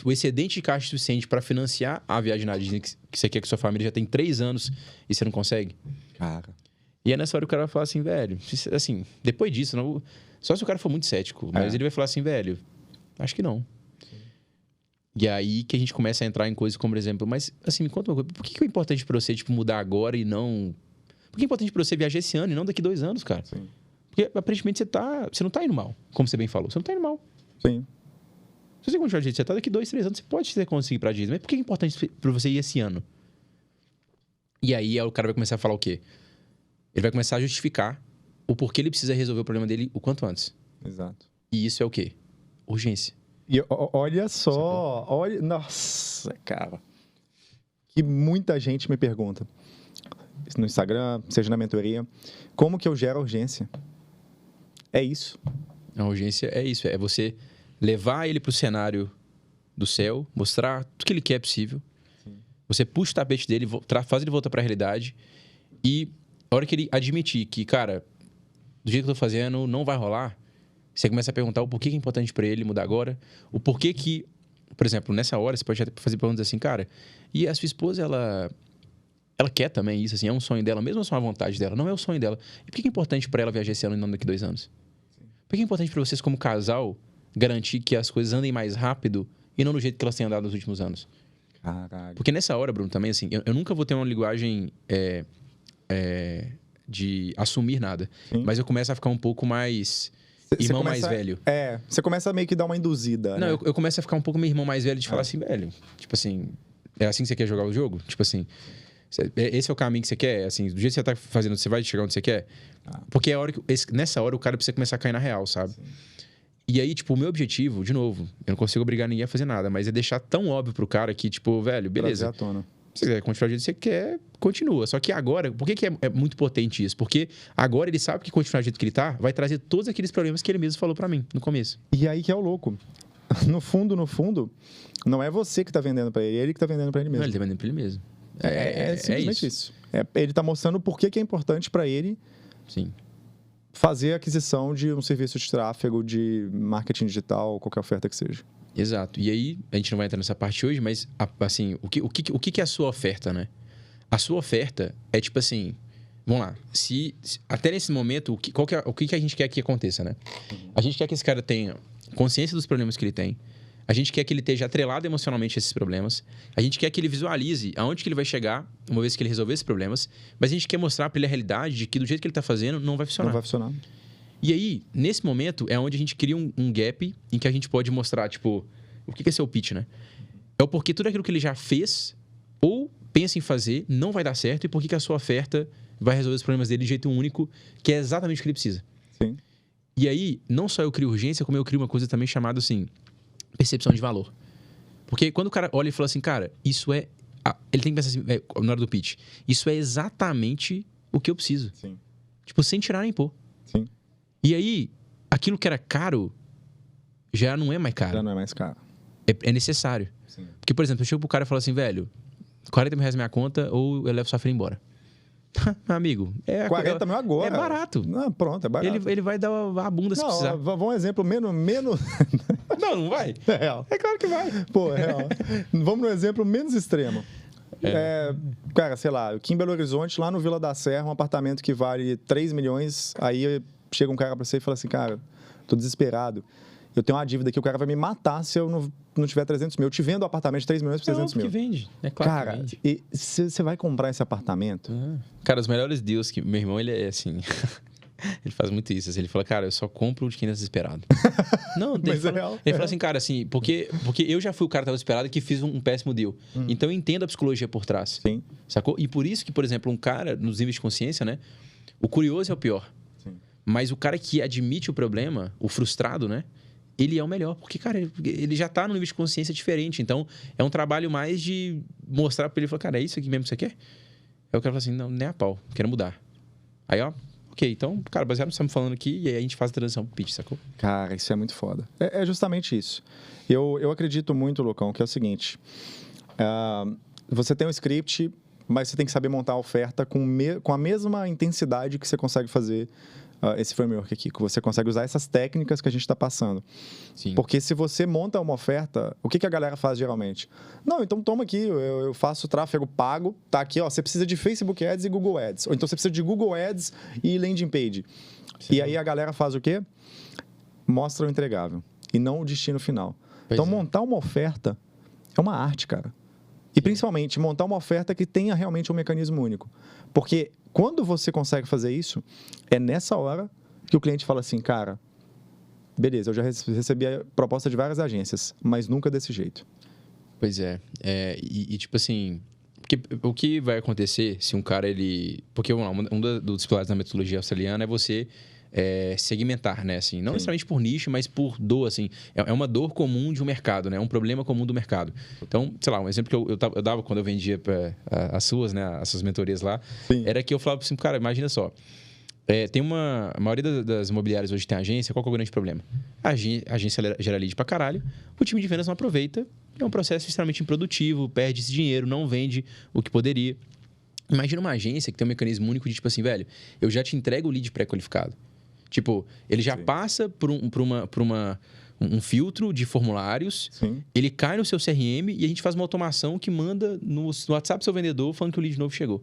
o excedente de caixa suficiente para financiar a viagem na Disney que você quer que sua família já tem 3 anos e você não consegue? Cara. E é nessa hora que o cara vai falar assim, velho... Assim, depois disso, não, só se o cara for muito cético. Mas ele vai falar assim, velho, acho que não. E aí que a gente começa a entrar em coisas como, por exemplo... Mas, assim, me conta uma coisa. Por que é importante para você, tipo, mudar agora e não... Por que é importante para você viajar esse ano e não daqui 2 anos, cara? Sim. Porque, aparentemente, você não tá indo mal, como você bem falou. Você não tá indo mal. Sim. Se você continuar do jeito que você tá, daqui 2, 3 anos, você pode conseguir ir pra Disney. Mas por que é importante para você ir esse ano? E aí, o cara vai começar a falar o quê? Ele vai começar a justificar o porquê ele precisa resolver o problema dele o quanto antes. Exato. E isso é o quê? Urgência. E olha só, olha... Nossa, cara. Que muita gente me pergunta. No Instagram, seja na mentoria, como que eu gero urgência? É isso. A urgência é isso, é você levar ele para o cenário do céu, mostrar tudo que ele quer possível. Sim. Você puxa o tapete dele, faz ele voltar para a realidade e a hora que ele admitir que, cara, do jeito que eu tô fazendo, não vai rolar, você começa a perguntar o porquê que é importante para ele mudar agora, o porquê que, por exemplo, nessa hora você pode fazer perguntas assim, cara, e a sua esposa, ela quer também isso, assim, é um sonho dela, mesmo se é uma vontade dela, não é o sonho dela. E por que é importante para ela viajar esse ano e não daqui 2 anos? Sim. Por que é importante para vocês, como casal, garantir que as coisas andem mais rápido e não do jeito que elas têm andado nos últimos anos? Caralho. Porque nessa hora, Bruno, também, assim, eu nunca vou ter uma linguagem de assumir nada. Sim. Mas eu começo a ficar um pouco mais irmão mais velho. Você começa a meio que dar uma induzida, Não, né? eu começo a ficar um pouco meu irmão mais velho de falar assim, velho, tipo assim, é assim que você quer jogar o jogo? Tipo assim, esse é o caminho que você quer? Assim, do jeito que você tá fazendo, você vai chegar onde você quer? Porque é a hora nessa hora o cara precisa começar a cair na real, sabe? Sim. E aí, tipo, o meu objetivo, de novo, eu não consigo obrigar ninguém a fazer nada, mas é deixar tão óbvio pro cara que, tipo, velho, beleza. Trazer à tona. Se você quiser continuar do jeito que você quer, continua. Só que agora, por que é muito potente isso? Porque agora ele sabe que continuar do jeito que ele tá vai trazer todos aqueles problemas que ele mesmo falou pra mim no começo. E aí que é o louco. No fundo, não é você que tá vendendo pra ele, é ele que tá vendendo pra ele mesmo. Não, ele tá vendendo pra ele mesmo. É simplesmente isso. Ele tá mostrando por que é importante pra ele Sim. fazer a aquisição de um serviço de tráfego, de marketing digital, qualquer oferta que seja. Exato. E aí, a gente não vai entrar nessa parte hoje, mas, assim, o que é a sua oferta, né? A sua oferta é tipo assim... Vamos lá. Até nesse momento, o que a gente quer que aconteça, né? A gente quer que esse cara tenha consciência dos problemas que ele tem. A gente quer que ele esteja atrelado emocionalmente a esses problemas. A gente quer que ele visualize aonde que ele vai chegar uma vez que ele resolver esses problemas. Mas a gente quer mostrar para ele a realidade de que do jeito que ele está fazendo, não vai funcionar. Não vai funcionar. E aí, nesse momento, é onde a gente cria um gap em que a gente pode mostrar, tipo, o que é seu pitch, né? É o porquê tudo aquilo que ele já fez ou pensa em fazer não vai dar certo e por que a sua oferta vai resolver os problemas dele de jeito único, que é exatamente o que ele precisa. Sim. E aí, não só eu crio urgência, como eu crio uma coisa também chamada, assim, percepção de valor. Porque quando o cara olha e fala assim, cara, isso é... Ele tem que pensar assim, na hora do pitch, isso é exatamente o que eu preciso. Sim. Tipo, sem tirar nem pôr. Sim. E aí, aquilo que era caro, já não é mais caro. Já não é mais caro. É necessário. Sim. Porque, por exemplo, eu chego pro cara e falo assim, velho, 40 mil reais na minha conta ou eu levo sua filha embora. Meu amigo, 40 mil agora. É barato. Não, pronto, é barato. Ele vai dar a bunda se precisar. Vamos um exemplo menos... Não vai. É real. É claro que vai. Pô, é real. Vamos no exemplo menos extremo. Cara, sei lá, aqui em Belo Horizonte, lá no Vila da Serra, um apartamento que vale 3 milhões, aí chega um cara pra você e fala assim, cara, tô desesperado. Eu tenho uma dívida aqui, o cara vai me matar se eu não tiver 300 mil. Eu te vendo o apartamento de 3 milhões por 300 mil. Que vende. É claro cara, que vende. E você vai comprar esse apartamento? Cara, os melhores deals que... Meu irmão, ele é assim... Ele faz muito isso. Assim, ele fala, cara, eu só compro de quem tá desesperado. Não, mas é real. Ele fala assim, cara, assim, porque eu já fui o cara que tava desesperado que fiz um péssimo deal. Então eu entendo a psicologia por trás. Sim. Sacou? E por isso que, por exemplo, um cara, nos níveis de consciência, né? O curioso é o pior. Sim. Mas o cara que admite o problema, o frustrado, né? Ele é o melhor. Porque, cara, ele já tá num nível de consciência diferente. Então, é um trabalho mais de mostrar pra ele, falar, cara, é isso aqui mesmo que você quer? Aí o cara fala assim, não, nem a pau, quero mudar. Aí, ó, ok, então, cara, baseado no que você tá me falando aqui, e aí a gente faz a transição pro pitch, sacou? Cara, isso é muito foda. É justamente isso. Eu acredito muito, Lucão, que é o seguinte. Você tem um script, mas você tem que saber montar a oferta com a mesma intensidade que você consegue fazer esse framework aqui, que você consegue usar essas técnicas que a gente está passando. Sim. Porque se você monta uma oferta, o que a galera faz geralmente? Não, então toma aqui, eu faço tráfego pago, tá aqui, ó, você precisa de Facebook Ads e Google Ads. Ou então você precisa de Google Ads e landing page. Sim. E aí a galera faz o quê? Mostra o entregável e não o destino final. Então montar uma oferta é uma arte, cara. E principalmente montar uma oferta que tenha realmente um mecanismo único. Porque quando você consegue fazer isso, é nessa hora que o cliente fala assim, cara, beleza, eu já recebi a proposta de várias agências, mas nunca desse jeito. Pois é. Tipo assim, o que vai acontecer se um cara, ele... Porque um dos pilares da metodologia australiana é você segmentar, né? Assim, não necessariamente por nicho, mas por dor, assim. É uma dor comum de um mercado, né? É um problema comum do mercado. Então, sei lá, um exemplo que eu dava quando eu vendia as suas, né? As suas mentorias lá, Sim. Era que eu falava assim, cara, imagina só. Tem a maioria das imobiliárias hoje tem agência, qual que é o grande problema? A agência gera lead pra caralho, o time de vendas não aproveita, é um processo extremamente improdutivo, perde esse dinheiro, não vende o que poderia. Imagina uma agência que tem um mecanismo único de tipo assim, velho, eu já te entrego o lead pré-qualificado. Tipo, ele já Sim. passa por um filtro de formulários, Sim. ele cai no seu CRM e a gente faz uma automação que manda no WhatsApp do seu vendedor falando que o lead novo chegou.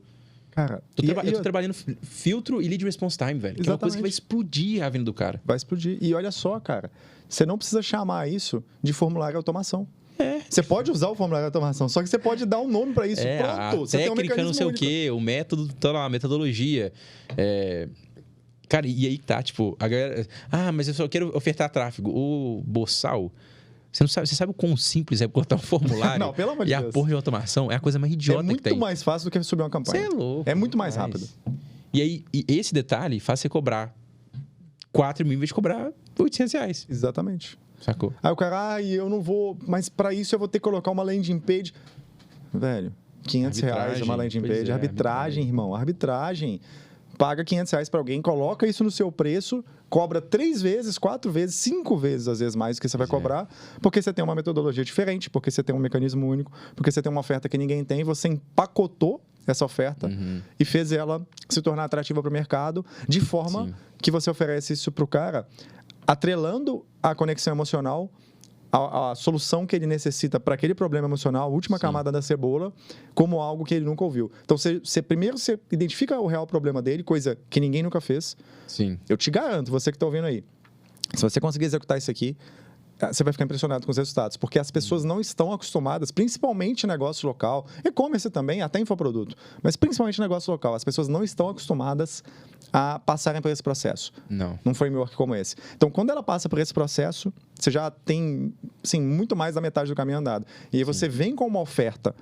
Cara, eu tô trabalhando filtro e lead response time, velho. Que é uma coisa que vai explodir a venda do cara. Vai explodir. E olha só, cara, você não precisa chamar isso de formulário automação. Você pode usar o formulário de automação, só que você pode dar um nome para isso. Pronto. Você técnica, tem um não sei único. O quê, o método, tá lá, a metodologia. Cara, e aí tá, tipo, a galera... Ah, mas eu só quero ofertar tráfego. O boçal... Você sabe o quão simples é botar um formulário? Não, pelo amor de e Deus. a porra de automação é a coisa mais idiota que tem. É muito mais fácil do que subir uma campanha. Você é louco. É muito mais rápido. E aí, esse detalhe faz você cobrar 4 mil em vez de cobrar R$800. Exatamente. Sacou? Aí o cara, eu não vou... Mas pra isso eu vou ter que colocar uma landing page. Velho, R$500 uma landing page. Arbitragem, irmão. Arbitragem. Paga R$500 pra alguém, coloca isso no seu preço, cobra 3 vezes, 4 vezes, 5 vezes, às vezes mais do que você vai cobrar, porque você tem uma metodologia diferente, porque você tem um mecanismo único, porque você tem uma oferta que ninguém tem, você empacotou essa oferta e fez ela se tornar atrativa para o mercado, de forma que você oferece isso para o cara, atrelando a conexão emocional, a solução que ele necessita para aquele problema emocional, a última camada da cebola, como algo que ele nunca ouviu. Então, primeiro você identifica o real problema dele, coisa que ninguém nunca fez. Sim. Eu te garanto, você que está ouvindo aí, se você conseguir executar isso aqui, você vai ficar impressionado com os resultados, porque as pessoas não estão acostumadas, principalmente negócio local, e-commerce também, até infoproduto, mas principalmente negócio local, as pessoas não estão acostumadas a passarem por esse processo. Não. Num framework como esse. Então, quando ela passa por esse processo, você já tem, assim, muito mais da metade do caminho andado. E aí você vem com uma oferta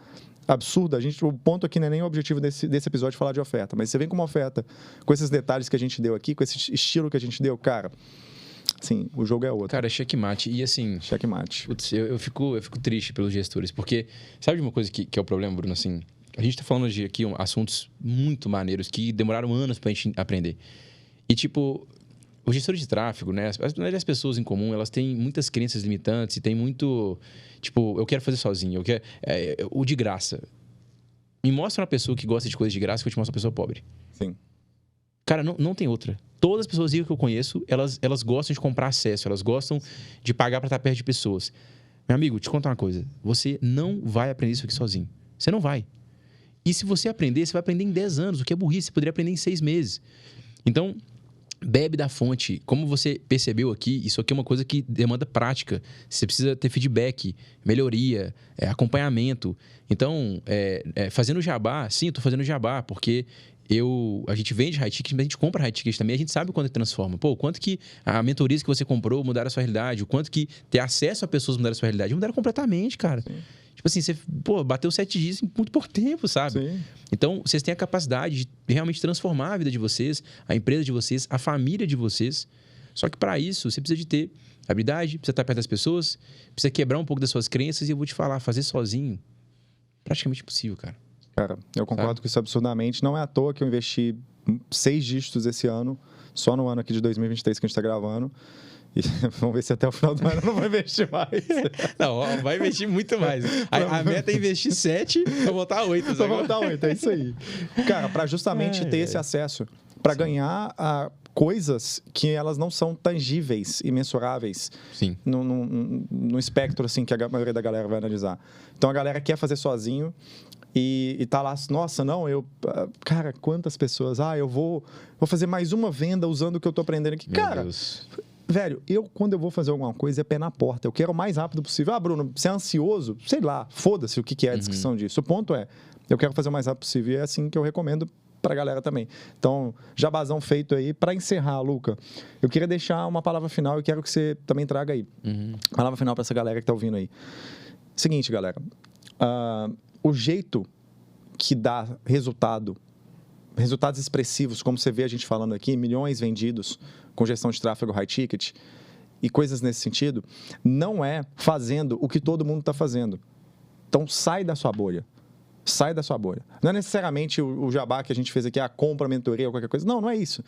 absurda. O ponto aqui não é nem o objetivo desse episódio falar de oferta, mas você vem com uma oferta com esses detalhes que a gente deu aqui, com esse estilo que a gente deu, cara... Sim, o jogo é outro. Cara, é checkmate. E assim... Checkmate. Putz, eu fico triste pelos gestores, porque... Sabe de uma coisa que é o problema, Bruno? Assim, a gente tá falando de aqui assuntos muito maneiros que demoraram anos pra gente aprender. E, tipo, os gestores de tráfego, né? As pessoas em comum, elas têm muitas crenças limitantes e tem muito... Tipo, eu quero fazer sozinho, eu quero... o de graça. Me mostra uma pessoa que gosta de coisas de graça que eu te mostro uma pessoa pobre. Sim. Cara, não tem outra. Todas as pessoas ricas que eu conheço, elas gostam de comprar acesso, elas gostam de pagar para estar perto de pessoas. Meu amigo, te contar uma coisa. Você não vai aprender isso aqui sozinho. Você não vai. E se você aprender, você vai aprender em 10 anos, o que é burrice. Você poderia aprender em 6 meses. Então, bebe da fonte. Como você percebeu aqui, isso aqui é uma coisa que demanda prática. Você precisa ter feedback, melhoria, acompanhamento. Então, fazendo jabá, sim, eu estou fazendo jabá, porque... A gente vende high ticket, mas a gente compra high ticket também, a gente sabe o quanto transforma. Pô, o quanto que a mentoria que você comprou mudaram a sua realidade, o quanto que ter acesso a pessoas mudaram a sua realidade, mudaram completamente, cara. Sim. Tipo assim, você, bateu 7 dias em muito pouco tempo, sabe? Sim. Então, vocês têm a capacidade de realmente transformar a vida de vocês, a empresa de vocês, a família de vocês. Só que para isso, você precisa de ter habilidade, precisa estar perto das pessoas, precisa quebrar um pouco das suas crenças e eu vou te falar, fazer sozinho, praticamente impossível, cara. Cara, eu concordo com isso absurdamente. Não é à toa que eu investi 6 dígitos esse ano, só no ano aqui de 2023 que a gente está gravando. E vamos ver se até o final do ano eu não vou investir mais. Não, vai investir muito mais. A meta é investir 7, vou voltar a 8. Vou voltar a 8, é isso aí. Cara, para justamente ter esse acesso, para ganhar coisas que elas não são tangíveis e mensuráveis. Sim. No espectro assim, que a maioria da galera vai analisar. Então, a galera quer fazer sozinho. E tá lá, nossa, não, cara, quantas pessoas, eu vou fazer mais uma venda usando o que eu tô aprendendo aqui. Cara, Deus. Velho, quando eu vou fazer alguma coisa, é pé na porta, eu quero o mais rápido possível. Bruno, você é ansioso? Sei lá, foda-se o que é a descrição disso. O ponto é, eu quero fazer o mais rápido possível e é assim que eu recomendo pra galera também. Então, jabazão feito aí. Pra encerrar, Luca, eu queria deixar uma palavra final e quero que você também traga aí. Palavra final pra essa galera que tá ouvindo aí. Seguinte, galera, o jeito que dá resultados expressivos, como você vê a gente falando aqui, milhões vendidos com gestão de tráfego high ticket e coisas nesse sentido, não é fazendo o que todo mundo está fazendo. Então, sai da sua bolha. Sai da sua bolha. Não é necessariamente o jabá que a gente fez aqui, a compra, a mentoria ou qualquer coisa. Não é isso.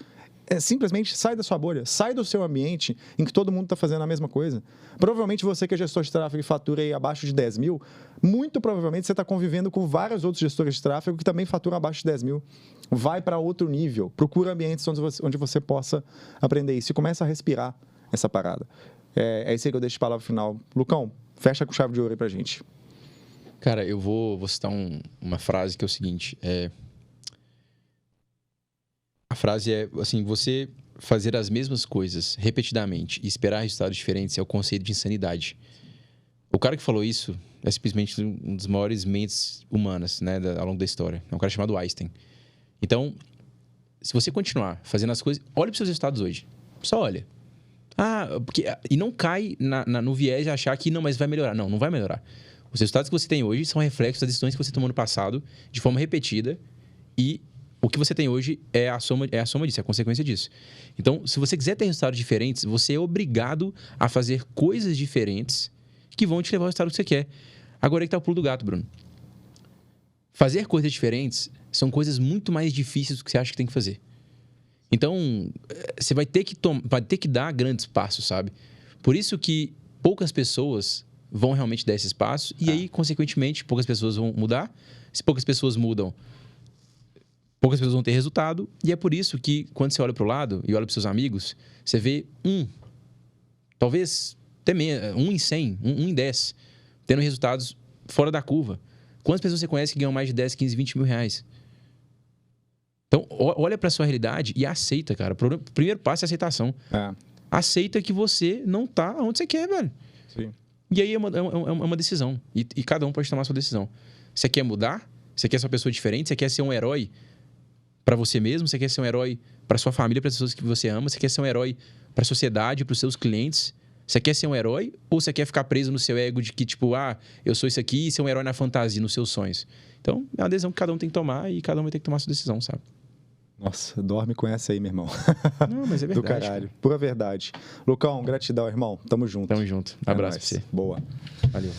É simplesmente sai da sua bolha, sai do seu ambiente em que todo mundo está fazendo a mesma coisa. Provavelmente você que é gestor de tráfego e fatura aí abaixo de 10 mil, muito provavelmente você está convivendo com vários outros gestores de tráfego que também faturam abaixo de 10 mil. Vai para outro nível, procura ambientes onde você possa aprender isso e começa a respirar essa parada. É isso aí que eu deixo de palavra final. Lucão, fecha com chave de ouro aí pra gente. Cara, eu vou citar uma frase que é o seguinte, a frase é, assim, você fazer as mesmas coisas repetidamente e esperar resultados diferentes é o conceito de insanidade. O cara que falou isso é simplesmente um dos maiores mentes humanas, né, ao longo da história. É um cara chamado Einstein. Então, se você continuar fazendo as coisas, olha para os seus resultados hoje. Só olha. E não cai no viés de achar que não, mas vai melhorar. Não vai melhorar. Os resultados que você tem hoje são reflexos das decisões que você tomou no passado de forma repetida e o que você tem hoje é a soma disso, é a consequência disso. Então, se você quiser ter resultados diferentes, você é obrigado a fazer coisas diferentes que vão te levar ao resultado que você quer. Agora é que tá o pulo do gato, Bruno. Fazer coisas diferentes são coisas muito mais difíceis do que você acha que tem que fazer. Então, você vai ter que dar grandes passos, sabe? Por isso que poucas pessoas vão realmente dar esses passos e aí, consequentemente, poucas pessoas vão mudar. Se poucas pessoas mudam, poucas pessoas vão ter resultado. E é por isso que, quando você olha para o lado e olha para os seus amigos, você vê talvez até um em 100, um em 10, tendo resultados fora da curva. Quantas pessoas você conhece que ganham mais de 10, 15, 20 mil reais? Então, olha para a sua realidade e aceita, cara. O primeiro passo é a aceitação. Aceita que você não tá onde você quer, velho. Sim. E aí é uma decisão. E cada um pode tomar a sua decisão. Você quer mudar? Você quer ser uma pessoa diferente? Você quer ser um herói para você mesmo? Você quer ser um herói para sua família, para as pessoas que você ama? Você quer ser um herói para a sociedade, para os seus clientes? Você quer ser um herói ou você quer ficar preso no seu ego de que, tipo, eu sou isso aqui e ser um herói na fantasia, nos seus sonhos? Então, é uma decisão que cada um tem que tomar e cada um vai ter que tomar a sua decisão, sabe? Nossa, dorme com essa aí, meu irmão. Não, mas é verdade. Do caralho. Cara. Pura verdade. Lucão, gratidão, irmão. Tamo junto. Tamo junto. Abraço pra você. Boa. Valeu.